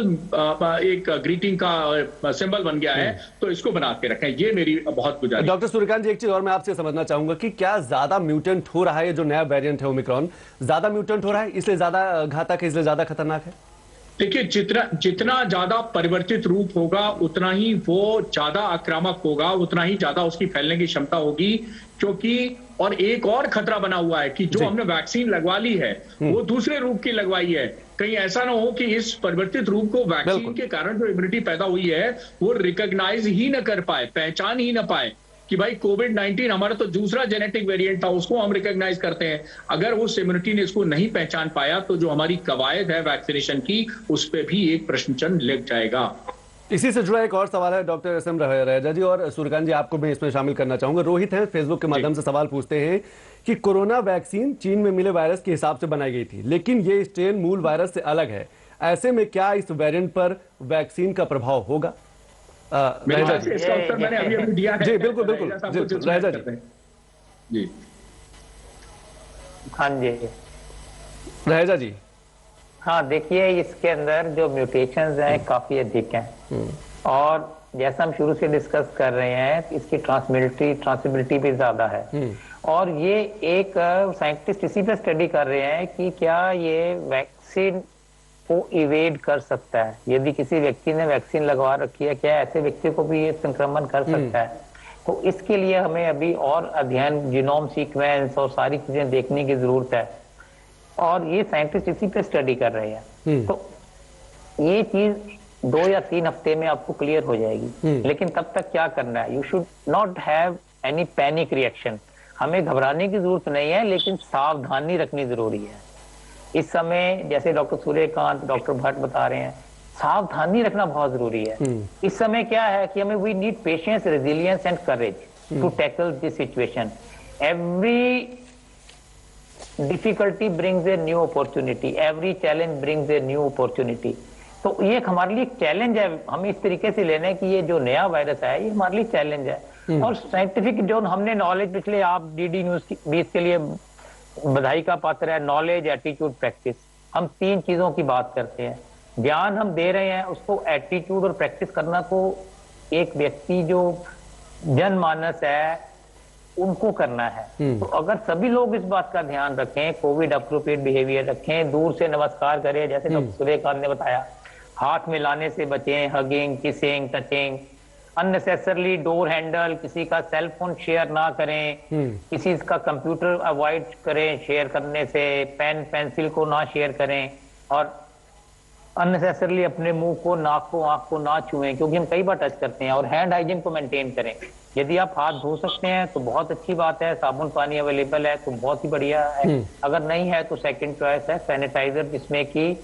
एक ग्रीटिंग का सिंबल बन गया है, तो इसको बना के रखें, ये मेरी बहुत गुजारिश। डॉक्टर सूर्यकांत जी, एक चीज और मैं आपसे समझना चाहूंगा कि क्या ज्यादा म्यूटेंट हो रहा है, ये जो नया वेरिएंट है ओमिक्रॉन, ज्यादा म्यूटेंट हो रहा है, इसलिए ज्यादा घातक है, इसलिए ज्यादा खतरनाक है? देखिए, जितना ज्यादा परिवर्तित रूप होगा उतना ही वो ज्यादा आक्रामक होगा, उतना ही ज्यादा उसकी फैलने की क्षमता होगी। क्योंकि और एक और खतरा बना हुआ है कि जो हमने वैक्सीन लगवा ली है वो दूसरे रूप की लगवाई है, कहीं ऐसा ना हो कि इस परिवर्तित रूप को वैक्सीन के कारण जो इम्यूनिटी पैदा हुई है वो रिकॉग्नाइज ही न कर पाए, पहचान ही न पाए कि भाई कोविड-19 हमारा तो दूसरा जेनेटिक वेरिएंट था, उसको हम रिकॉग्नाइज करते हैं। अगर उस इम्यूनिटी ने इसको नहीं पहचान पाया तो जो हमारी कवायद है वैक्सीनेशन की, उस पे भी एक प्रश्न चिन्ह लग जाएगा। इसी से जुड़ा एक और सवाल है डॉक्टर एस एम रहेजा जी, और सूर्यकांत जी आपको मैं इसमें शामिल करना चाहूंगा। रोहित हैं, फेसबुक के माध्यम से सवाल पूछते हैं कि कोरोना वैक्सीन चीन में मिले वायरस के हिसाब से बनाई गई थी, लेकिन ये स्ट्रेन मूल वायरस से अलग है, ऐसे में क्या इस वेरिएंट पर वैक्सीन का प्रभाव होगा? इसका उत्तर मैंने अभी दिया है। जी बिल्कुल रहेजा जी। हाँ जी रहेजा जी। हाँ, देखिए इसके अंदर जो म्यूटेशंस हैं काफी अधिक हैं, और जैसा हम शुरू से डिस्कस कर रहे हैं इसकी ट्रांसमिसिबिलिटी भी ज्यादा है। और ये एक साइंटिस्ट इसी पे स्टडी कर रहे हैं कि क्या ये वैक्सीन को इवेड कर सकता है। यदि किसी व्यक्ति ने वैक्सीन लगवा रखी है, क्या ऐसे व्यक्ति को भी ये संक्रमण कर सकता है? तो इसके लिए हमें अभी और अध्ययन, जीनोम सीक्वेंस और सारी चीजें देखने की जरूरत है, और ये साइंटिस्ट इसी पे स्टडी कर रहे हैं। तो ये चीज 2 या 3 हफ्ते में आपको क्लियर हो जाएगी। लेकिन तब तक क्या करना है? You should not have any panic reaction. हमें घबराने की जरूरत नहीं है, लेकिन सावधानी रखनी जरूरी है। इस समय जैसे डॉक्टर सूर्यकांत, डॉक्टर भट्ट बता रहे हैं, सावधानी रखना बहुत जरूरी है। इस समय क्या है कि हमें we need patience, resilience and courage to tackle this situation. Every difficulty brings a new opportunity, every challenge brings a new opportunity. तो ये हमारे लिए चैलेंज है, हमें इस तरीके से लेना है कि ये जो नया वायरस है ये हमारे लिए चैलेंज है। और साइंटिफिक जो हमने नॉलेज, पिछले आप डीडी न्यूज 20 के लिए बधाई का पात्र है, नॉलेज, एटीट्यूड, प्रैक्टिस, हम 3 चीजों की बात करते हैं। ज्ञान हम दे रहे हैं, उसको एटीट्यूड और प्रैक्टिस करना को एक व्यक्ति जो जनमानस है उनको करना है। तो अगर सभी लोग इस बात का ध्यान रखें, कोविड अप्रोप्रिएट बिहेवियर रखें, दूर से नमस्कार करें, जैसे डॉक्टर सूर्यकांत ने बताया, हाथ मिलाने से बचें, hugging, kissing, touching, unnecessarily door handle, किसी का सेल फोन शेयर ना करें, किसी का कंप्यूटर अवॉइड करें शेयर करने से, पेन पेंसिल को ना शेयर करें, और अननेसेसरली अपने मुंह को, नाक को, आंख को ना छुएं, क्योंकि हम कई बार टच करते हैं। और हैंड हाइजीन को मेंटेन करें। यदि आप हाथ धो सकते हैं तो बहुत अच्छी बात है, साबुन पानी अवेलेबल है तो बहुत ही बढ़िया है। अगर नहीं है तो सेकंड चॉइस है सैनिटाइजर, जिसमें कि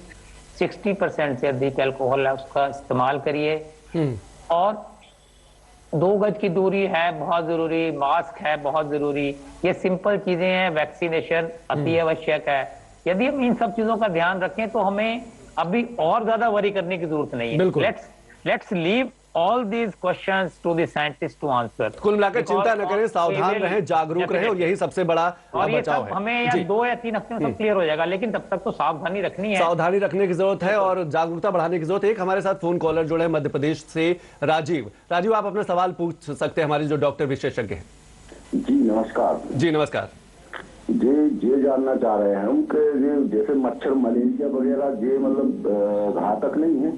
60% से अधिक अल्कोहल है, उसका इस्तेमाल करिए। और 2 गज की दूरी है बहुत जरूरी, मास्क है बहुत जरूरी, ये सिंपल चीजें हैं। वैक्सीनेशन अति आवश्यक है। यदि हम इन सब चीजों का ध्यान रखें तो हमें अभी और ज्यादा वरी करने की जरूरत नहीं है। Let's leave all these questions to the scientists to answer. कुल मिलाकर चिंता न करें, सावधान रहें, जागरूक रहें, और यही सबसे बड़ा और ये बचाव सब है। हमें या 2 या 3 हफ्ते में सब क्लियर हो जाएगा, लेकिन तब तक तो सावधानी रखनी है, सावधानी रखने की जरूरत है और जागरूकता बढ़ाने की जरूरत है। एक हमारे साथ फोन कॉलर जुड़े हैं मध्य प्रदेश से, राजीव। राजीव, आप अपना सवाल पूछ सकते हैं हमारे जो डॉक्टर विशेषज्ञ हैं। जी नमस्कार। जी नमस्कार। ये जानना चाह रहे हैं हम कि जैसे मच्छर मलेरिया वगैरह ये मतलब घातक नहीं है?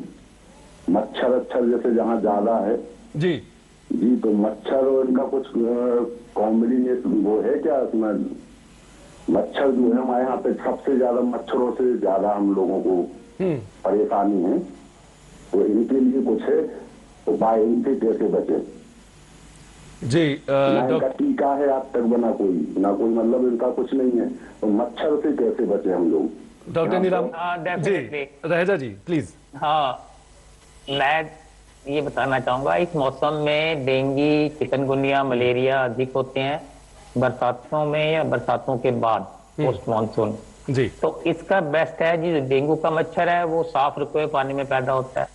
मच्छर अच्छर जैसे जहाँ ज्यादा है जी जी, तो मच्छर और इनका कुछ कॉम्बिनेशन वो है क्या उसमें? मच्छर जो है हमारे यहाँ पे सबसे ज्यादा, मच्छरों से ज्यादा हम लोगों को परेशानी है, तो इनके लिए कुछ है उपाय, इनसे कैसे बचे? जी ना इनका टीका है आज तक बना कोई, ना कोई मतलब इनका कुछ नहीं है, तो मच्छर से कैसे बचे हम लोग? Doctor Neelam ji, Raheja ji please. हाँ, मैं ये बताना चाहूंगा, इस मौसम में डेंगू, चिकनगुनिया, मलेरिया अधिक होते हैं बरसातों में या बरसातों के बाद पोस्ट मानसून जी। तो इसका बेस्ट है जी, डेंगू का मच्छर है वो साफ रुके हुए पानी में पैदा होता है,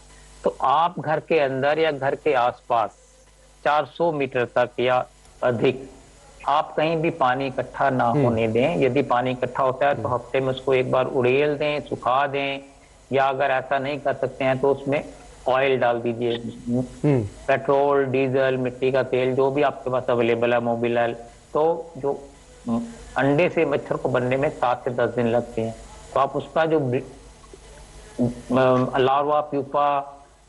तो आप घर के अंदर या घर के आसपास 400 मीटर तक या अधिक आप कहीं भी पानी इकट्ठा ना होने दें। यदि पानी इकट्ठा होता है तो हफ्ते में उसको एक बार उड़ेल दें, सुखा दें, या अगर ऐसा नहीं कर सकते हैं तो उसमें ऑयल डाल दीजिए, पेट्रोल, डीजल, मिट्टी का तेल, जो भी आपके पास अवेलेबल है, मोबिल ऑयल। तो जो अंडे से मच्छर को बनने में 7 से 10 दिन लगते हैं, तो आप उसका जो लार्वा, प्यूपा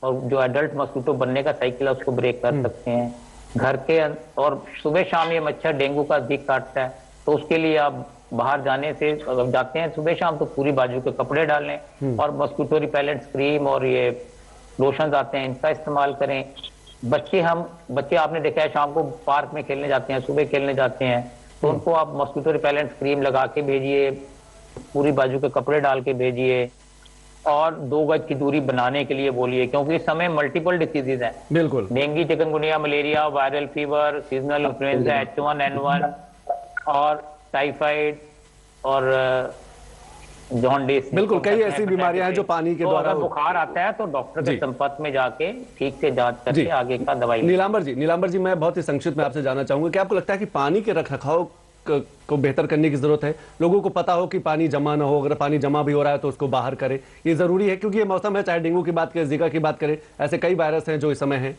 और जो एडल्ट मस्कीटो बनने का साइकिल है उसको ब्रेक कर सकते हैं घर के। और सुबह शाम ये मच्छर डेंगू का अधिक काटता है, तो उसके लिए आप बाहर जाने से अगर जाते हैं सुबह शाम तो पूरी बाजू के कपड़े डाल लें और मस्कीटो रिपेलेंट क्रीम और ये लोशन आते हैं इनका इस्तेमाल करें। बच्चे आपने देखा है शाम को पार्क में खेलने जाते हैं, सुबह खेलने जाते हैं, तो उनको आप मस्कीटो रिपेलेंट क्रीम लगा के भेजिए, पूरी बाजू के कपड़े डाल के भेजिए और 2 गज की दूरी बनाने के लिए बोलिए, क्योंकि इस समय मल्टीपल डिसीजेज हैं। बिल्कुल, dengue, chikungunya, malaria, viral fever, seasonal influenza, H1N1 और टाइफाइड और जॉन्डिस। बिल्कुल, कई ऐसी बीमारियां हैं जो पानी के द्वारा। बुखार आता है तो डॉक्टर के संपर्क में जाके ठीक से जांच करके आगे का दवाई। नीलांबर जी, मैं बहुत ही संक्षिप्त में आपसे जानना चाहूंगा कि आपको लगता है कि पानी के रखरखाव को बेहतर करने की जरूरत है? लोगों को पता हो कि पानी जमा ना हो, अगर पानी जमा भी हो रहा है तो उसको बाहर करें, ये जरूरी है? क्योंकि ये मौसम है, चाहे डेंगू की बात करें, जीका की बात करें, ऐसे कई वायरस हैं जो इस समय हैं।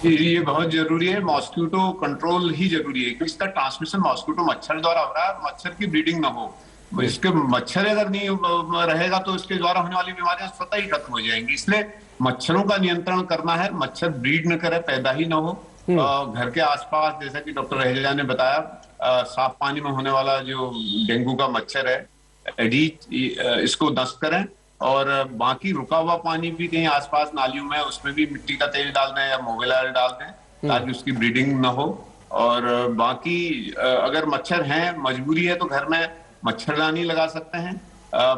ये बहुत जरूरी है, मॉस्किटो कंट्रोल ही जरूरी है, क्योंकि इसका ट्रांसमिशन मॉस्किटो मच्छर द्वारा हो रहा है, मच्छर की ब्रीडिंग ना हो। इसके मच्छर अगर नहीं रहेगा तो इसके द्वारा होने वाली बीमारियां स्वतः ही खत्म हो जाएंगी। इसलिए मच्छरों का नियंत्रण करना है, मच्छर ब्रीड न करे, पैदा ही ना हो। घर के आसपास जैसा कि डॉक्टर रहेजा ने बताया, साफ पानी में होने वाला जो डेंगू का मच्छर है एडीज, इसको नष्ट करें, और बाकी रुका हुआ पानी भी कहीं आसपास नालियों में उसमें भी मिट्टी का तेल डाल दें या मोबिल ऑयल डाल दें ताकि उसकी ब्रीडिंग ना हो। और बाकी अगर मच्छर हैं, मजबूरी है तो घर में मच्छरदानी लगा सकते हैं।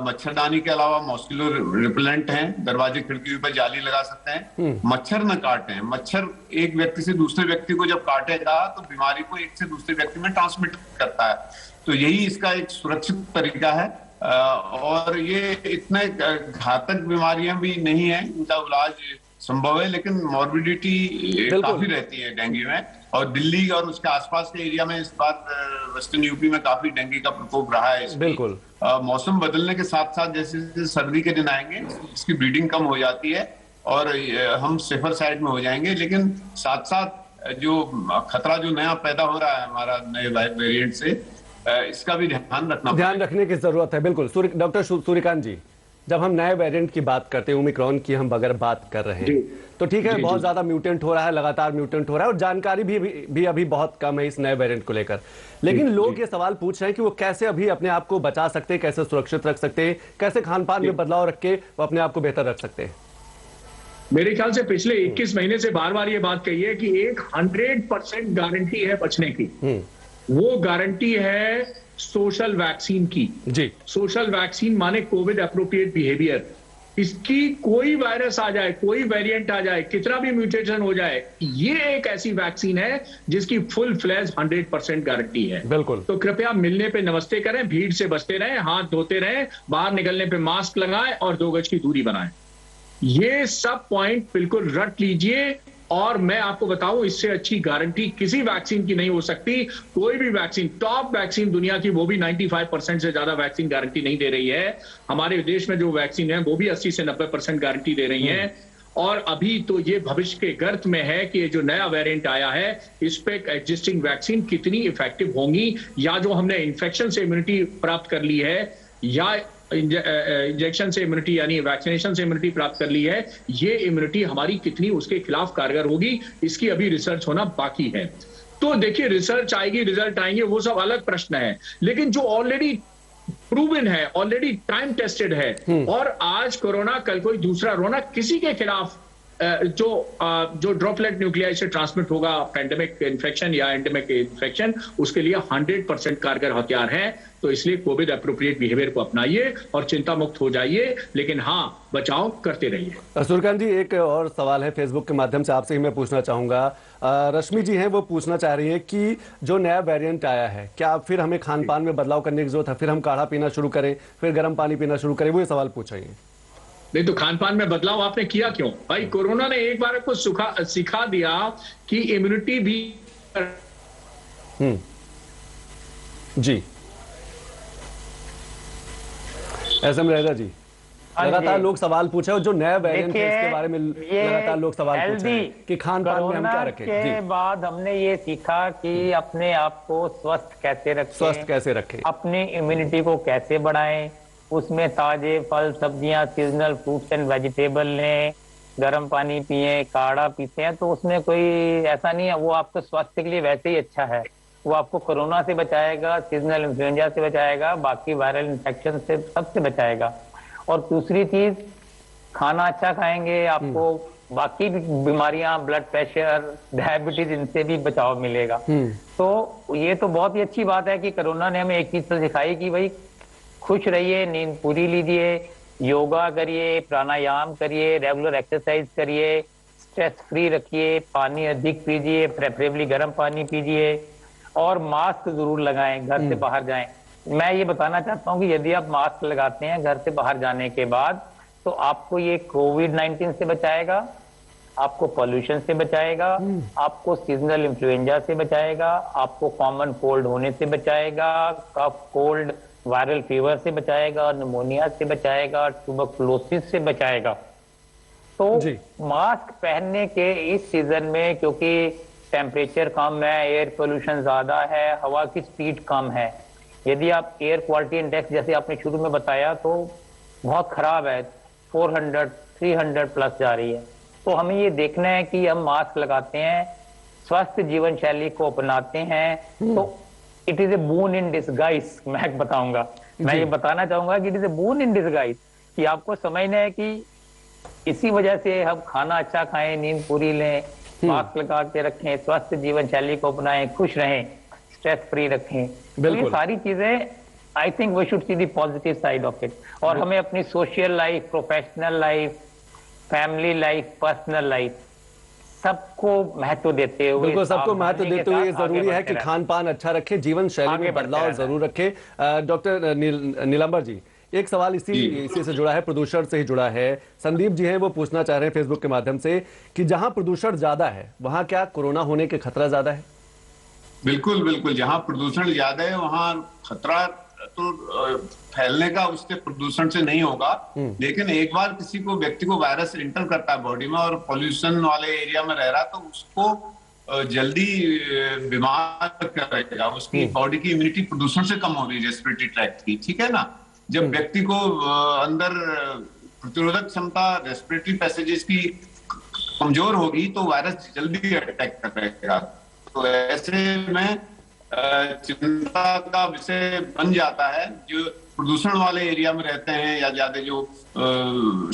मच्छरदानी के अलावा मॉस्किटो रिपेलेंट हैं, दरवाजे खिड़की पर जाली लगा सकते हैं। मच्छर न काटें, मच्छर एक व्यक्ति से दूसरे व्यक्ति को जब काटेगा तो बीमारी को एक से दूसरे व्यक्ति में ट्रांसमिट करता है, तो यही इसका एक सुरक्षित तरीका है। और ये इतने घातक बीमारियां भी नहीं है, इनका इलाज संभव है, लेकिन मॉर्बिडिटी काफी रहती है डेंगू में। और दिल्ली और उसके आसपास के एरिया में इस बार वेस्टर्न यूपी में काफी डेंगू का प्रकोप रहा है। बिल्कुल, मौसम बदलने के साथ साथ जैसे जैसे सर्दी के दिन आएंगे इसकी ब्रीडिंग कम हो जाती है और हम सेफर साइड में हो जाएंगे, लेकिन साथ साथ जो खतरा जो नया पैदा हो रहा है हमारा नए वेरिएंट से, इसका भी ध्यान रखने की जरूरत है। बिल्कुल डॉक्टर सूर्यकांत जी, जब हम नए वेरिएंट की बात करते हैं, ओमिक्रॉन की हम अगर बात कर रहे हैं तो ठीक है, बहुत ज्यादा म्यूटेंट हो रहा है, लगातार म्यूटेंट हो रहा है और जानकारी भी अभी बहुत कम है इस नए वेरिएंट को लेकर। लेकिन लोग ये सवाल पूछ रहे हैं कि वो कैसे अभी अपने आप को बचा सकते हैं, कैसे सुरक्षित रख सकते हैं, कैसे खान पान में बदलाव रख के वो अपने आप को बेहतर रख सकते हैं। मेरे ख्याल से पिछले 21 महीने से बार बार ये बात कही है कि एक 100% गारंटी है बचने की, वो गारंटी है सोशल वैक्सीन की। जी, सोशल वैक्सीन माने कोविड एप्रोप्रिएट बिहेवियर। इसकी कोई वायरस आ जाए, कोई वेरिएंट आ जाए, कितना भी म्यूटेशन हो जाए, ये एक ऐसी वैक्सीन है जिसकी फुल फ्लैश 100% गारंटी है। बिल्कुल। तो कृपया मिलने पे नमस्ते करें, भीड़ से बचते रहें, हाथ धोते रहें, बाहर निकलने पे मास्क लगाएं और 2 गज की दूरी बनाएं। ये सब पॉइंट बिल्कुल रट लीजिए। और मैं आपको बताऊं, इससे अच्छी गारंटी किसी वैक्सीन की नहीं हो सकती। कोई भी वैक्सीन, टॉप वैक्सीन दुनिया की, वो भी 95% से ज्यादा वैक्सीन गारंटी नहीं दे रही है। हमारे देश में जो वैक्सीन है वो भी 80 से 90% गारंटी दे रही है। और अभी तो ये भविष्य के गर्त में है कि ये जो नया वेरिएंट आया है, इस पे एग्जिस्टिंग वैक्सीन कितनी इफेक्टिव होंगी, या जो हमने इन्फेक्शन से इम्यूनिटी प्राप्त कर ली है, या इंजेक्शन से इम्यूनिटी यानी वैक्सीनेशन से इम्यूनिटी प्राप्त कर ली है, ये इम्यूनिटी हमारी कितनी उसके खिलाफ कारगर होगी, इसकी अभी रिसर्च होना बाकी है। तो देखिए, रिसर्च आएगी, रिजल्ट आएंगे, वो सब अलग प्रश्न है। लेकिन जो ऑलरेडी प्रूवन है, ऑलरेडी टाइम टेस्टेड है, और आज कोरोना कल कोई दूसरा रोना, किसी के खिलाफ जो ड्रॉपलेट न्यूक्लियाई से ट्रांसमिट होगा पैंडेमिक इन्फेक्शन या एंडेमिक इन्फेक्शन, उसके लिए 100% कारगर हथियार है। तो इसलिए कोविड एप्रोप्रिएट बिहेवियर को अपनाइए और चिंता मुक्त हो जाइए, लेकिन हाँ, बचाव करते रहिए। सूर्यकांत जी, एक और सवाल है फेसबुक के माध्यम से आपसे ही मैं पूछना चाहूंगा। रश्मि जी हैं, वो पूछना चाह रही हैं कि जो नया वेरिएंट आया है, क्या फिर हमें खान पान में बदलाव करने की जरूरत है? फिर हम काढ़ा पीना शुरू करें, फिर गर्म पानी पीना शुरू करें? वो ये सवाल पूछ रही है। नहीं तो खान पान में बदलाव आपने किया क्यों भाई? कोरोना ने एक बार आपको सिखा दिया कि इम्यूनिटी भी जी। ऐसे में रहेगा जी, लगातार लोग सवाल पूछे, और जो नया वेरिएंट है इसके बारे में लगातार लोग सवाल पूछ रहे हैं कि खान पान में हम क्या रखें। के बाद हमने ये सीखा कि अपने आप को स्वस्थ कैसे रखें, अपनी इम्यूनिटी को कैसे बढ़ाएं, उसमें ताजे फल सब्जियां, सीजनल फ्रूट्स एंड वेजिटेबल लें, गर्म पानी पिए, काढ़ा पीते हैं, तो उसमें कोई ऐसा नहीं है। वो आपको स्वास्थ्य के लिए वैसे ही अच्छा है। वो आपको कोरोना से बचाएगा, सीजनल इन्फ्लुएंजा से बचाएगा, बाकी वायरल इन्फेक्शन से सबसे बचाएगा। और दूसरी चीज, खाना अच्छा खाएंगे, आपको बाकी बीमारियां, ब्लड प्रेशर, डायबिटीज, इनसे भी बचाव मिलेगा। तो ये तो बहुत ही अच्छी बात है कि कोरोना ने हमें एक चीज तो सिखाई कि भाई खुश रहिए, नींद पूरी लीजिए, योगा करिए, प्राणायाम करिए, रेगुलर एक्सरसाइज करिए, स्ट्रेस फ्री रखिए, पानी अधिक पीजिए, प्रेफरेबली गर्म पानी पीजिए, और मास्क जरूर लगाएं घर से बाहर जाएं। मैं ये बताना चाहता हूँ कि यदि आप मास्क लगाते हैं घर से बाहर जाने के बाद, तो आपको ये कोविड-19 से बचाएगा, आपको पॉल्यूशन से बचाएगा, आपको सीजनल इन्फ्लुएंजा से बचाएगा, आपको कॉमन कोल्ड होने से बचाएगा, कफ कोल्ड वायरल फीवर से बचाएगा, निमोनिया से बचाएगा, ट्यूबरकुलोसिस से बचाएगा। तो मास्क पहनने के इस सीजन में, क्योंकि टेम्परेचर कम है, एयर पोल्यूशन ज्यादा है, हवा की स्पीड कम है, यदि आप एयर क्वालिटी इंडेक्स जैसे आपने शुरू में बताया तो बहुत खराब है, 400 300 प्लस जा रही है। तो हमें ये देखना है कि हम मास्क लगाते हैं, स्वस्थ जीवन शैली को अपनाते हैं, तो it is a boon in disguise. मैं बताऊंगा, मैं ये बताना चाहूंगा कि it is a boon in disguise, कि आपको समझना है कि इसी वजह से हम खाना अच्छा खाएं, नींद पूरी लें, मास्क लगा के रखें, स्वस्थ जीवन शैली को अपनाएं, खुश रहें, स्ट्रेस फ्री रखें। तो ये सारी चीजें I think we should see the positive side of it. और हमें अपनी social life, professional life, family life, personal life, सबको महत्व देते हुए, बिल्कुल सबको महत्व देते हुए जरूरी है कि खान पान अच्छा रखे, जीवन शैली में बदलाव जरूर रखे। डॉक्टर नीलांबर जी, एक सवाल इसी से जुड़ा है, प्रदूषण से ही जुड़ा है। संदीप जी हैं, वो पूछना चाह रहे हैं फेसबुक के माध्यम से कि जहां प्रदूषण ज्यादा है वहां क्या कोरोना होने के खतरा ज्यादा है? बिल्कुल बिल्कुल, जहां प्रदूषण ज्यादा है वहां खतरा तो फैलने का उससे प्रदूषण से नहीं होगा, लेकिन एक बार किसी को व्यक्ति को वायरस एंटर करता है बॉडी में और पॉल्यूशन वाले एरिया में रह रहा तो उसको जल्दी बीमार करेगा। उसकी बॉडी की इम्यूनिटी प्रदूषण से कम हो रही है, रेस्पिरेटरी ट्रैक्ट की, ठीक है ना। जब व्यक्ति को अंदर प्रतिरोधक क्षमता रेस्पिरेटरी पैसेजेस की कमजोर होगी तो वायरस जल्दी अटैक करेगा। तो ऐसे में चिंता का विषय बन जाता है जो प्रदूषण वाले एरिया में रहते हैं या ज्यादा जो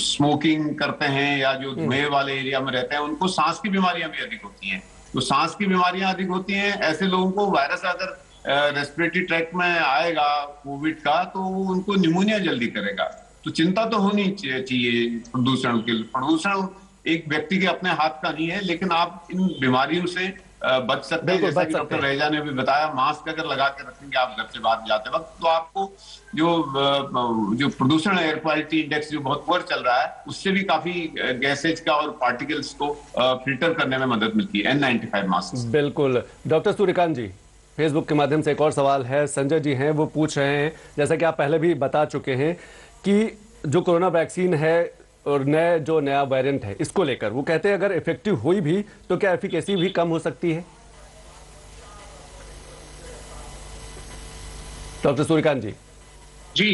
स्मोकिंग करते हैं या जो धुएं वाले एरिया में रहते हैं, उनको सांस की बीमारियां भी अधिक होती हैं। तो सांस की बीमारियां अधिक होती हैं, ऐसे लोगों को वायरस अगर रेस्पिरेटरी ट्रैक्ट में आएगा कोविड का तो उनको निमोनिया जल्दी करेगा। तो चिंता तो होनी चाहिए प्रदूषण के। प्रदूषण एक व्यक्ति के अपने हाथ का नहीं है, लेकिन आप इन बीमारियों से बच सकते हैं। जैसा कि डॉक्टर रहेजा ने भी बताया, मास्क अगर लगा के रखेंगे आप घर से बाहर जाते वक्त, तो आपको जो प्रदूषण एयर क्वालिटी इंडेक्स जो बहुत पुअर चल रहा है, उससे भी काफी गैसेज का और पार्टिकल्स को फिल्टर करने में मदद मिलती है N95 मास्क। बिल्कुल। डॉक्टर सूर्यकांत जी, फेसबुक के माध्यम से एक और सवाल है, संजय जी हैं, वो पूछ रहे हैं, जैसा कि आप पहले भी बता चुके हैं कि जो कोरोना वैक्सीन है और नया वेरिएंट है, इसको लेकर वो कहते हैं अगर इफेक्टिव हुई भी तो क्या एफिकेसी भी कम हो सकती है? डॉक्टर सूर्यकांत जी। जी,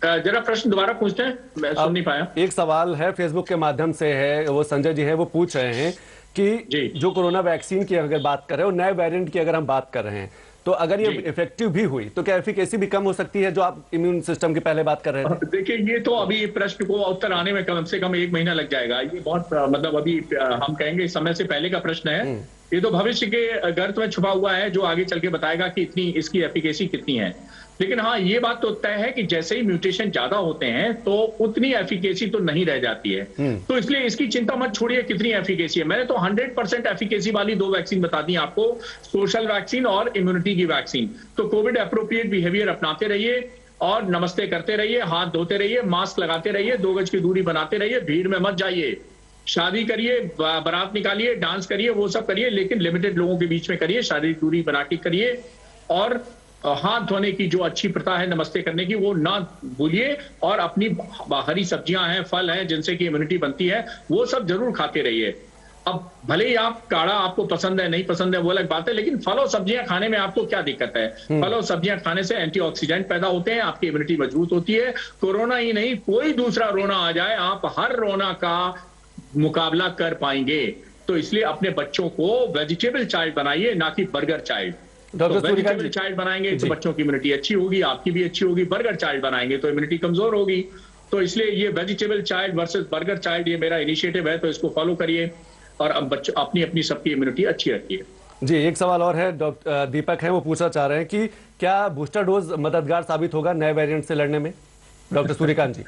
जरा प्रश्न दोबारा पूछते हैं, मैं सुन नहीं पाया। एक सवाल है फेसबुक के माध्यम से है, वो संजय जी है, वो पूछ रहे हैं कि जो कोरोना वैक्सीन की अगर बात कर रहे हैं और नए वेरिएंट की अगर हम बात कर रहे हैं, तो अगर ये इफेक्टिव भी हुई तो क्या एफिकेसी भी कम हो सकती है, जो आप इम्यून सिस्टम की पहले बात कर रहे थे? देखिए, ये तो अभी प्रश्न को उत्तर आने में कम से कम 1 महीना लग जाएगा। ये बहुत मतलब अभी हम कहेंगे समय से पहले का प्रश्न है। ये तो भविष्य के गर्त में छुपा हुआ है, जो आगे चल के बताएगा कि इतनी इसकी एफिकेसी कितनी है। लेकिन हाँ, ये बात तो तय है कि जैसे ही म्यूटेशन ज्यादा होते हैं तो उतनी एफिकेसी तो नहीं रह जाती है। तो इसलिए इसकी चिंता मत छोड़िए कितनी एफिकेसी है। मैंने तो 100% एफिकेसी वाली 2 वैक्सीन बता दी आपको, सोशल वैक्सीन और इम्यूनिटी की वैक्सीन। तो कोविड अप्रोप्रिएट बिहेवियर अपनाते रहिए और नमस्ते करते रहिए, हाथ धोते रहिए, मास्क लगाते रहिए, 2 गज की दूरी बनाते रहिए, भीड़ में मत जाइए, शादी करिए, बारात निकालिए, डांस करिए, वो सब करिए, लेकिन लिमिटेड लोगों के बीच में करिए, शारीरिक दूरी बना के करिए, और हाथ धोने की जो अच्छी प्रथा है नमस्ते करने की, वो ना भूलिए, और अपनी हरी सब्जियां हैं, फल हैं, जिनसे कि इम्यूनिटी बनती है, वो सब जरूर खाते रहिए। अब भले ही आप काढ़ा आपको पसंद है नहीं पसंद है वो अलग बात है, लेकिन फल और सब्जियां खाने में आपको क्या दिक्कत है? फल और सब्जियां खाने से एंटीऑक्सीडेंट पैदा होते हैं, आपकी इम्यूनिटी मजबूत होती है। कोरोना ही नहीं, कोई दूसरा रोना आ जाए, आप हर रोना का मुकाबला कर पाएंगे। तो इसलिए अपने बच्चों को वेजिटेबल चाइल्ड बनाइए, ना कि बर्गर चाइल्ड। तो वेजिटेबल चाइल्ड बनाएंगे तो बच्चों की इम्यूनिटी अच्छी होगी, आपकी भी अच्छी होगी। बर्गर चाइल्ड बनाएंगे तो इम्यूनिटी कमजोर होगी। तो इसलिए ये vegetable child versus burger child, ये मेरा इनिशिएटिव है, तो इसको फॉलो करिए और अब बच्चों अपनी अपनी सबकी इम्यूनिटी अच्छी रखिए। जी, एक सवाल और है, डॉक्टर दीपक है, वो पूछना चाह रहे हैं कि क्या बूस्टर डोज मददगार साबित होगा नए वेरिएंट से लड़ने में? डॉक्टर सूर्यकांत जी।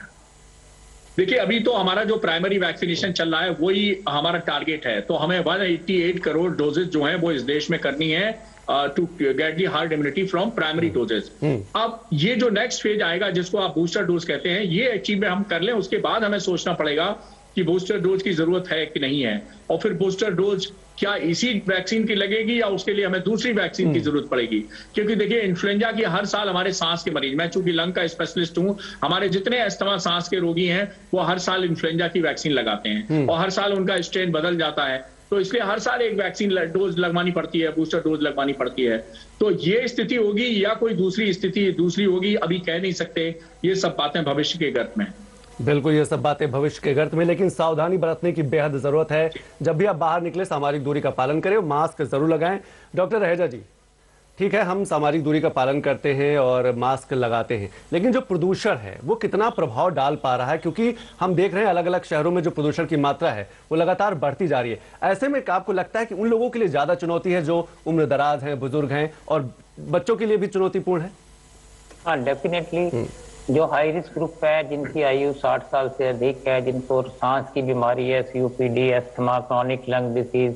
देखिए, अभी तो हमारा जो प्राइमरी वैक्सीनेशन चल रहा है वही हमारा टारगेट है। तो हमें 188 करोड़ डोजेज जो हैं वो इस देश में करनी है to get the herd immunity from primary doses. अब ये जो नेक्स्ट फेज आएगा, जिसको आप बूस्टर डोज कहते हैं, ये अचीवमेंट हम कर लें, उसके बाद हमें सोचना पड़ेगा कि बूस्टर डोज की जरूरत है कि नहीं है, और फिर बूस्टर डोज क्या इसी वैक्सीन की लगेगी या उसके लिए हमें दूसरी वैक्सीन की जरूरत पड़ेगी। क्योंकि देखिए, इन्फ्लुएंजा की हर साल हमारे सांस के मरीज, मैं चूंकि लंग का स्पेशलिस्ट हूं, हमारे जितने अस्थमा सांस के रोगी हैं वो हर साल इन्फ्लुएंजा की वैक्सीन लगाते हैं, और हर साल उनका स्ट्रेन बदल जाता है। तो इसलिए हर साल एक वैक्सीन डोज लगवानी पड़ती है, बूस्टर डोज लगवानी पड़ती है। तो ये स्थिति होगी या कोई दूसरी स्थिति दूसरी होगी, अभी कह नहीं सकते। ये सब बातें भविष्य के गर्त में। बिल्कुल, ये सब बातें भविष्य के गर्त में, लेकिन सावधानी बरतने की बेहद जरूरत है। जब भी आप बाहर निकले सामाजिक दूरी का पालन करें, मास्क जरूर लगाएं। डॉक्टर रहेजा जी, ठीक है, हम सामाजिक दूरी का पालन करते हैं और मास्क लगाते हैं, लेकिन जो प्रदूषण है वो कितना प्रभाव डाल पा रहा है? क्योंकि हम देख रहे हैं अलग अलग शहरों में जो प्रदूषण की मात्रा है वो लगातार बढ़ती जा रही है। ऐसे में आपको लगता है कि उन लोगों के लिए ज्यादा चुनौती है जो उम्र दराज हैं, बुजुर्ग हैं, और बच्चों के लिए भी चुनौतीपूर्ण है? हाँ, डेफिनेटली। जो हाई रिस्क ग्रुप है, जिनकी आयु 60 साल से अधिक है, जिनको सांस की बीमारी है, COPD, asthma, chronic lung disease,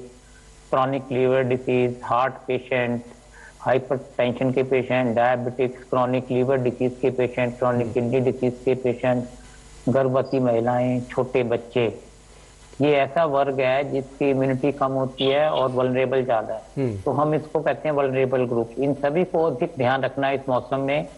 chronic liver disease, heart patient, hypertension के patient, diabetics, chronic liver disease के पेशेंट, क्रॉनिक किडनी डिसीज के पेशेंट, गर्भवती महिलाएं, छोटे बच्चे, ये ऐसा वर्ग है जिसकी इम्यूनिटी कम होती है और वल्नरेबल ज्यादा है। तो हम इसको कहते हैं वल्नरेबल ग्रुप। इन सभी को अधिक ध्यान रखना है इस मौसम में।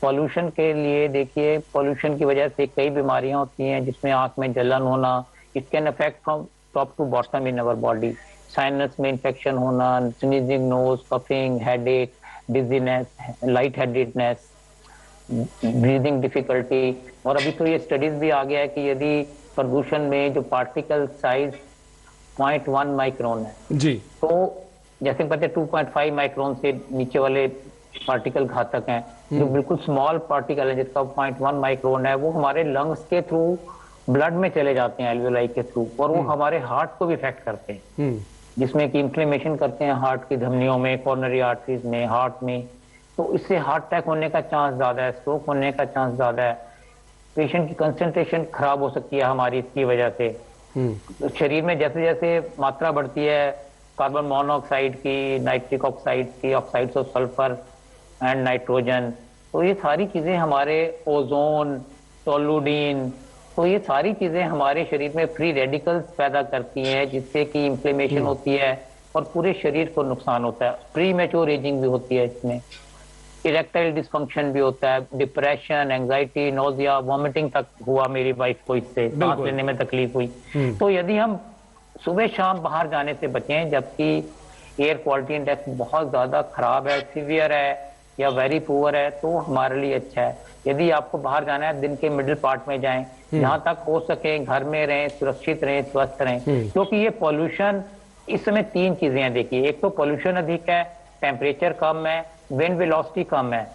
पॉल्यूशन के लिए देखिए, पॉल्यूशन की वजह से कई बीमारियां होती हैं, जिसमें आंख में जलन होना, it can affect from top to bottom in our body. Sinus में इंफेक्शन होना, sneezing, nose, coughing, headache, dizziness, light headedness, breathing difficulty. और अभी तो ये स्टडीज भी आ गया है कि यदि प्रदूषण में जो पार्टिकल साइज 0.1 माइक्रोन है जी, तो जैसे कहते हैं 2.5 माइक्रोन से नीचे वाले पार्टिकल घातक हैं। जो बिल्कुल स्मॉल पार्टिकल है जिसका 0.1 माइक्रोन है, वो हमारे लंग्स के थ्रू ब्लड में चले जाते हैं, एल्वियोलाई के थ्रू, और वो हमारे हार्ट को भी इफेक्ट करते हैं, जिसमें कि इंफ्लेमेशन करते हैं हार्ट की धमनियों में, कॉर्नरी आर्टरीज में, हार्ट में। तो इससे हार्ट अटैक होने का चांस ज्यादा है, स्ट्रोक होने का चांस ज्यादा है, पेशेंट की कंसंट्रेशन खराब हो सकती है हमारी इसकी वजह से। तो शरीर में जैसे जैसे मात्रा बढ़ती है कार्बन मोनोऑक्साइड की, नाइट्रिक ऑक्साइड की, oxides of sulphur and nitrogen, तो ये सारी चीजें हमारे, ओजोन, टोलुडीन, तो ये सारी चीजें हमारे शरीर में फ्री रेडिकल्स पैदा करती हैं, जिससे कि इंफ्लेमेशन होती है और पूरे शरीर को नुकसान होता है। प्री मैच्योर एजिंग भी होती है इसमें, इरेक्टाइल डिस्फंक्शन भी होता है, डिप्रेशन, एंजाइटी, नोजिया, वॉमिटिंग तक हुआ मेरी वाइफ को, इससे सांस लेने में तकलीफ हुई। तो यदि हम सुबह शाम बाहर जाने से बचें, जबकि एयर क्वालिटी इंडेक्स बहुत ज्यादा खराब है, सीवियर है या वेरी पुअर है, तो हमारे लिए अच्छा है। यदि आपको बाहर जाना है, दिन के मिडिल पार्ट में जाएं, जहां तक हो सके घर में रहें, सुरक्षित रहें, स्वस्थ रहें, क्योंकि ये पॉल्यूशन, इस समय तीन चीजें हैं। देखिए, एक तो पॉल्यूशन अधिक है, टेम्परेचर कम है, विंड वेलोसिटी कम है,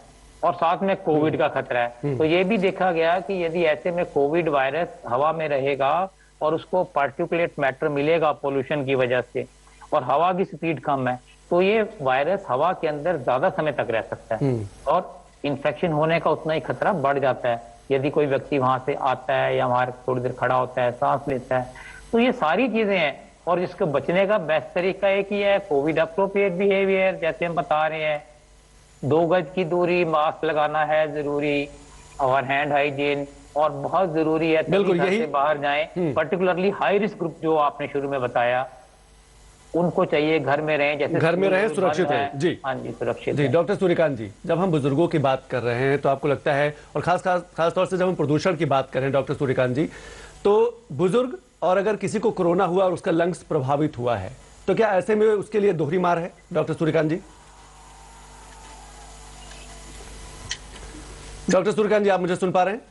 और साथ में कोविड का खतरा है। तो ये भी देखा गया कि यदि ऐसे में कोविड वायरस हवा में रहेगा और उसको पार्टिकुलेट मैटर मिलेगा पोल्यूशन की वजह से, और हवा की स्पीड कम है, तो ये वायरस हवा के अंदर ज्यादा समय तक रह सकता है और इन्फेक्शन होने का उतना ही खतरा बढ़ जाता है यदि कोई व्यक्ति वहां से आता है या वहां थोड़ी देर खड़ा होता है, सांस लेता है। तो ये सारी चीजें हैं, और इसको बचने का बेस्ट तरीका एक ही है, कोविड अप्रोप्रिएट बिहेवियर, जैसे हम बता रहे हैं, 2 गज की दूरी, मास्क लगाना है जरूरी, और हैंड हाइजीन, और बहुत जरूरी है बिल्कुल घर यही से बाहर जाएं। पर्टिकुलरली हाई रिस्क ग्रुप जो आपने शुरू में बताया, उनको चाहिए घर में रहें, जैसे घर में रहें, सुरक्षित रहें। जी हाँ जी, सुरक्षित जी। डॉक्टर सूर्यकांत जी, जब हम बुजुर्गों की बात कर रहे हैं तो आपको लगता है, और खास तौर से जब हम प्रदूषण की बात कर रहे हैं डॉक्टर सूर्यकांत जी, तो बुजुर्ग और अगर किसी को कोरोना हुआ और उसका लंग्स प्रभावित हुआ है, तो क्या ऐसे में उसके लिए दोहरी मार है डॉक्टर सूर्यकांत जी? डॉक्टर सूर्यकांत जी, आप मुझे सुन पा रहे हैं?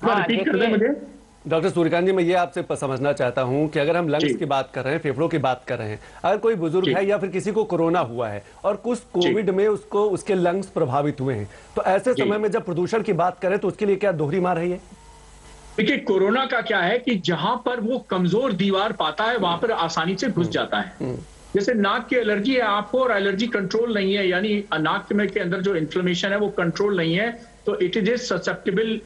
रिपीट कर दें मुझे। डॉक्टर सूर्यकांत जी, मैं ये आपसे समझना चाहता हूं कि अगर हम लंग्स की बात कर रहे हैं, फेफड़ों की बात कर रहे हैं, अगर कोई बुजुर्ग है या फिर किसी को कोरोना हुआ है और कुछ कोविड में उसको उसके लंग्स प्रभावित हुए हैं, तो ऐसे समय में जब प्रदूषण की बात करें तो उसके लिए क्या दोहरी मार है ये? देखिए, कोरोना का क्या है कि जहां पर वो कमजोर दीवार पाता है वहां पर आसानी से घुस जाता है। जैसे नाक की एलर्जी है आपको और एलर्जी कंट्रोल नहीं है, यानी नाक में के अंदर जो इन्फ्लेमेशन है वो कंट्रोल नहीं है, तो it is a susceptible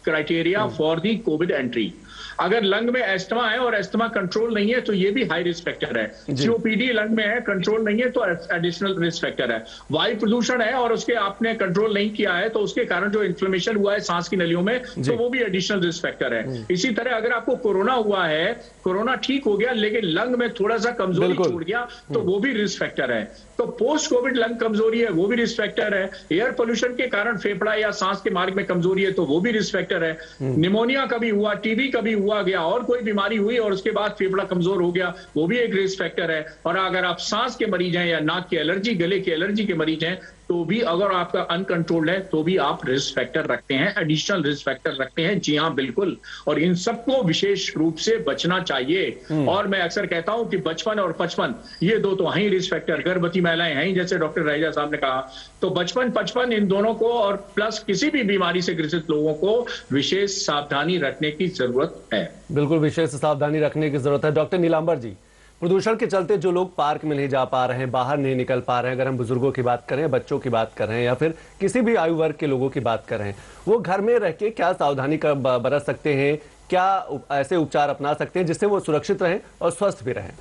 criteria for the Covid entry. अगर लंग में एस्थमा है और एस्थमा कंट्रोल नहीं है तो ये भी हाई रिस्क फैक्टर है। सीओपीडी लंग में है, कंट्रोल नहीं है तो एडिशनल रिस्क फैक्टर है। वायु प्रदूषण है और उसके आपने कंट्रोल नहीं किया है तो उसके कारण जो इन्फ्लेमेशन हुआ है सांस की नलियों में, तो वो भी एडिशनल रिस्क फैक्टर है। इसी तरह अगर आपको कोरोना हुआ है, कोरोना ठीक हो गया लेकिन लंग में थोड़ा सा कमजोरी छोड़ गया, तो वो भी रिस्क फैक्टर है। तो पोस्ट कोविड लंग कमजोरी है, वो भी रिस्क फैक्टर है। एयर पोल्यूशन के कारण फेफड़ा या सांस के मार्ग में कमजोरी है, तो वो भी रिस्क फैक्टर है। निमोनिया कभी हुआ, टीबी कभी हुआ गया और कोई बीमारी हुई और उसके बाद फेफड़ा कमजोर हो गया, वो भी एक रिस्क फैक्टर है। और अगर आप सांस के मरीज हैं या नाक की एलर्जी, गले की एलर्जी के मरीज हैं, तो भी अगर आपका अनकंट्रोल्ड है तो भी आप रिस्क फैक्टर रखते हैं, एडिशनल रिस्क फैक्टर रखते हैं। जी हाँ, बिल्कुल। और इन सबको विशेष रूप से बचना चाहिए। और मैं अक्सर कहता हूं कि बचपन और 55 ये दो तो हैं रिस्क फैक्टर। गर्भवती महिलाएं हैं, जैसे डॉक्टर रहीजा साहब ने कहा, तो बचपन 55 इन दोनों को और प्लस किसी भी बीमारी से ग्रसित लोगों को विशेष सावधानी रखने की जरूरत है। बिल्कुल विशेष सावधानी रखने की जरूरत है। डॉक्टर नीलांबर जी, प्रदूषण के चलते जो लोग पार्क में नहीं जा पा रहे हैं, बाहर नहीं निकल पा रहे हैं, अगर हम बुजुर्गों की बात करें, बच्चों की बात कर रहे हैं या फिर किसी भी आयु वर्ग के लोगों की बात कर रहे हैं, वो घर में रह के क्या सावधानी बरत सकते हैं, क्या ऐसे उपचार अपना सकते हैं जिससे वो सुरक्षित रहें और स्वस्थ भी रहें?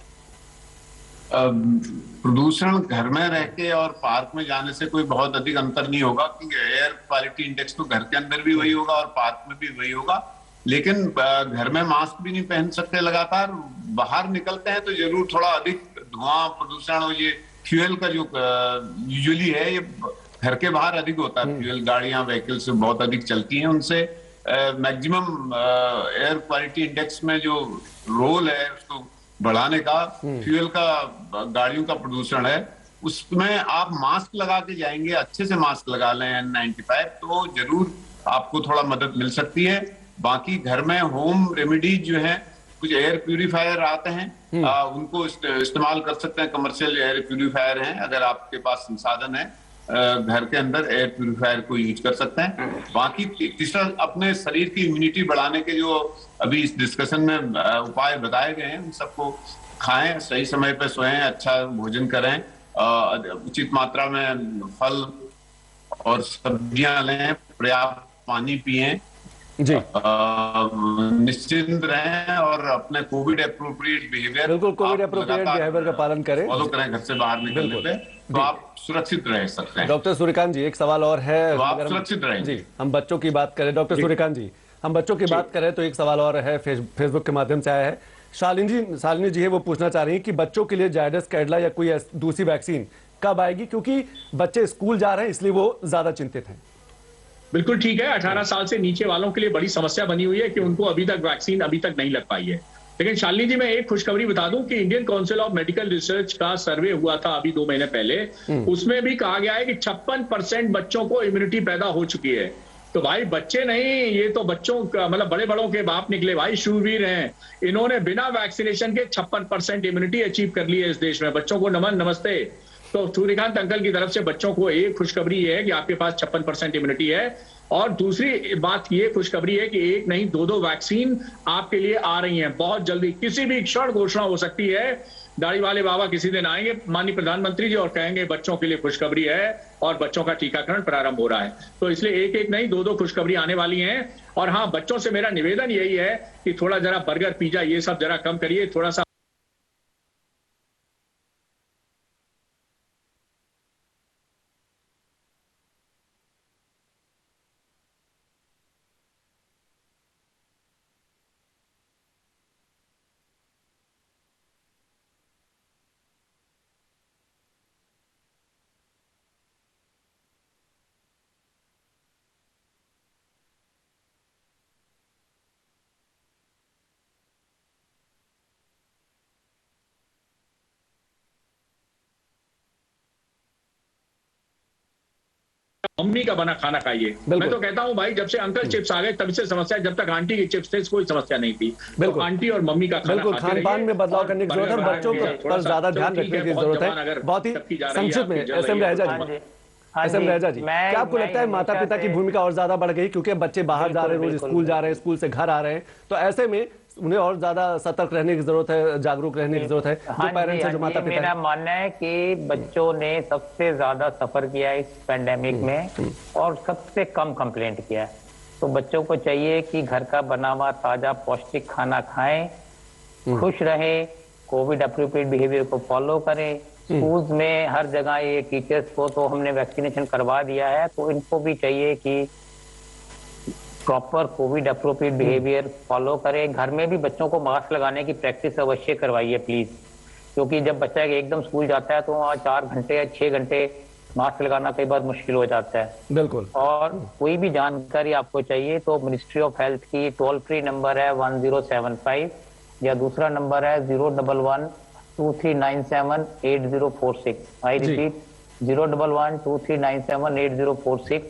प्रदूषण घर में रह के और पार्क में जाने से कोई बहुत अधिक अंतर नहीं होगा, क्योंकि एयर क्वालिटी इंडेक्स तो घर के अंदर भी वही होगा और पार्क में भी वही होगा। लेकिन घर में मास्क भी नहीं पहन सकते लगातार, बाहर निकलते हैं तो जरूर थोड़ा अधिक धुआं, प्रदूषण और ये फ्यूल का जो यूजुअली है ये घर के बाहर अधिक होता है। फ्यूल गाड़ियां, व्हीकल से बहुत अधिक चलती हैं, उनसे मैक्सिमम एयर क्वालिटी इंडेक्स में जो रोल है उसको बढ़ाने का, फ्यूल का, गाड़ियों का प्रदूषण है, उसमें आप मास्क लगा के जाएंगे, अच्छे से मास्क लगा लें N95, तो जरूर आपको थोड़ा मदद मिल सकती है। बाकी घर में होम रेमेडीज जो है, कुछ एयर प्यूरिफायर आते हैं, उनको इस्तेमाल कर सकते हैं। कमर्शियल एयर प्यूरिफायर हैं, अगर आपके पास संसाधन है घर के अंदर एयर प्यूरिफायर को यूज कर सकते हैं। बाकी तीसरा, अपने शरीर की इम्यूनिटी बढ़ाने के जो अभी इस डिस्कशन में उपाय बताए गए हैं, उन सबको खाएं, सही समय पर सोएं, अच्छा भोजन करें, उचित मात्रा में फल और सब्जियां लें, पर्याप्त पानी पिएं, जी निश्चिंत रहें और अपने कोविड अप्रोप्रिएट बिहेवियर, बिल्कुल कोविड अप्रोप्रिएट बिहेवियर का पालन करें, फॉलो करें घर से बाहर निकलने पे, तो आप सुरक्षित रह सकते हैं। डॉक्टर सूर्यकांत जी एक सवाल और है, तो आप सुरक्षित रहें जी। हम बच्चों की बात करें डॉक्टर सूर्यकांत जी, हम बच्चों की बात करें तो एक सवाल और है, फेसबुक के माध्यम से आया है। शालिनी जी है, वो पूछना चाह रही हैं कि बच्चों के लिए जायडस कैडिला या कोई दूसरी वैक्सीन कब आएगी, क्योंकि बच्चे स्कूल जा रहे हैं इसलिए वो ज्यादा चिंतित हैं। बिल्कुल ठीक है, 18 साल से नीचे वालों के लिए बड़ी समस्या बनी हुई है कि उनको अभी तक वैक्सीन अभी तक नहीं लग पाई है। लेकिन शालिनी जी, मैं एक खुशखबरी बता दूं कि Indian council of medical research का सर्वे हुआ था अभी 2 महीने पहले, उसमें भी कहा गया है कि 56% बच्चों को इम्यूनिटी पैदा हो चुकी है। तो भाई बच्चे नहीं, ये तो बच्चों का मतलब बड़े बड़ों के बाप निकले भाई, शूरवीर हैं। इन्होंने बिना वैक्सीनेशन के 56% इम्यूनिटी अचीव कर ली है इस देश में। बच्चों को नमन, नमस्ते। तो सूर्यकांत अंकल की तरफ से बच्चों को एक खुशखबरी है कि आपके पास 56% इम्यूनिटी है, और दूसरी बात ये खुशखबरी है कि एक नहीं 2 वैक्सीन आपके लिए आ रही हैं बहुत जल्दी। किसी भी क्षण घोषणा हो सकती है। दाढ़ी वाले बाबा किसी दिन आएंगे माननीय प्रधानमंत्री जी और कहेंगे बच्चों के लिए खुशखबरी है और बच्चों का टीकाकरण प्रारंभ हो रहा है। तो इसलिए एक नहीं 2 खुशखबरी आने वाली हैं। और हाँ, बच्चों से मेरा निवेदन यही है कि थोड़ा जरा बर्गर, पिज्जा ये सब जरा कम करिए, थोड़ा सा मम्मी का बना खाना खाइए। मैं तो कहता हूं भाई, जब से अंकल चिप्स आ गए तब से समस्या, जब तक आंटी के चिप्स थे कोई समस्या नहीं थी। तो आंटी और मम्मी का खाना खाते रहिए। खान-पान में बदलाव करने की जरूरत है, बच्चों पर ज्यादा ध्यान रखने की जरूरत है। बहुत ही संक्षिप्त में एसएम रैजा जी, क्या आपको लगता है माता पिता की भूमिका और ज्यादा बढ़ गई, क्योंकि बच्चे बाहर जा रहे हैं, रोज स्कूल जा रहे हैं, स्कूल से घर आ रहे हैं, तो ऐसे में उन्हें और ज्यादा सतर्क रहने की जरूरत है, जागरूक रहने की जरूरत है, जो पेरेंट्स है, जो माता पिता है? मेरा मानना है कि बच्चों ने सबसे ज्यादा सफर किया है इस पैंडेमिक में और सबसे कम कंप्लेंट किया है। तो बच्चों को चाहिए कि घर का बना हुआ ताजा पौष्टिक खाना खाएं, खुश रहें, कोविड अप्रोप्रिएट बिहेवियर को फॉलो करें। स्कूल्स में हर जगह ये टीचर्स को तो हमने वैक्सीनेशन करवा दिया है, तो इनको भी चाहिए कि proper Covid appropriate behaviour follow करें। घर में भी बच्चों को मास्क लगाने की प्रैक्टिस अवश्य करवाइए प्लीज, क्योंकि जब बच्चा एकदम स्कूल जाता है तो वहाँ 4 घंटे या 6 घंटे मास्क लगाना कई बार मुश्किल हो जाता है। बिल्कुल। और कोई भी जानकारी आपको चाहिए तो मिनिस्ट्री ऑफ हेल्थ की टोल फ्री नंबर है 1075 या दूसरा नंबर है 01123978046। I repeat 01123978046।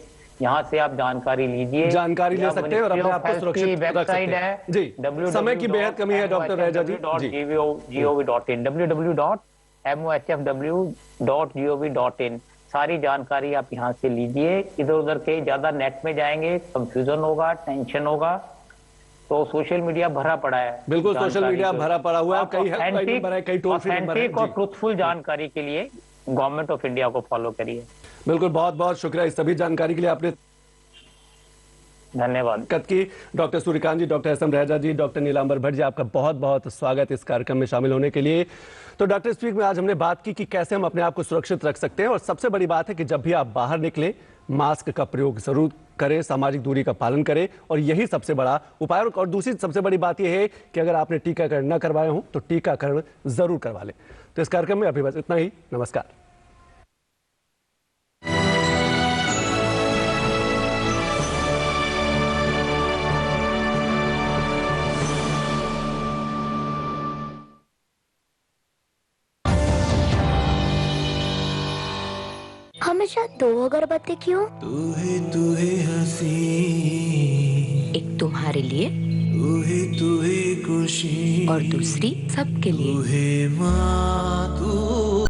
यहाँ से आप जानकारी लीजिए, जानकारी ले सकते हैं और अपने आप को सुरक्षित रख सकते हैं। जी, समय की बेहद कमी है डॉक्टर रैजा जी। www.mohfw.gov.in www.mohfw.gov.in सारी जानकारी आप यहाँ से लीजिए। इधर उधर के ज्यादा नेट में जाएंगे कंफ्यूजन होगा, टेंशन होगा। तो सोशल मीडिया भरा पड़ा है, बिल्कुल सोशल मीडिया भरा पड़ा हुआ है, कई हेल्पलाइन नंबर है, कई टोल फ्री नंबर है और ट्रूथफुल जानकारी के लिए गवर्नमेंट ऑफ इंडिया को फॉलो करिए। बिल्कुल, बहुत बहुत शुक्रिया इस सभी जानकारी के लिए, आपने धन्यवाद। की डॉक्टर सूर्यकांत जी, डॉक्टर एसएम रैजा जी, डॉक्टर नीलांबर भट्ट जी, आपका बहुत बहुत स्वागत इस कार्यक्रम में शामिल होने के लिए। तो डॉक्टर स्पीक में आज हमने बात की कि कैसे हम अपने आप को सुरक्षित रख सकते हैं, और सबसे बड़ी बात है कि जब भी आप बाहर निकलें मास्क का प्रयोग जरूर करें, सामाजिक दूरी का पालन करें, और यही सबसे बड़ा उपाय। और दूसरी सबसे बड़ी बात यह है कि अगर आपने टीकाकरण न करवाए हो तो टीकाकरण जरूर करवा लें। तो इस कार्यक्रम में अभी बस इतना ही, नमस्कार। हमेशा 2 अगरबत्ती क्यों? तू है हंसी, एक तुम्हारे लिए, तू है खुशी, और दूसरी सबके लिए। तू है माँ, तू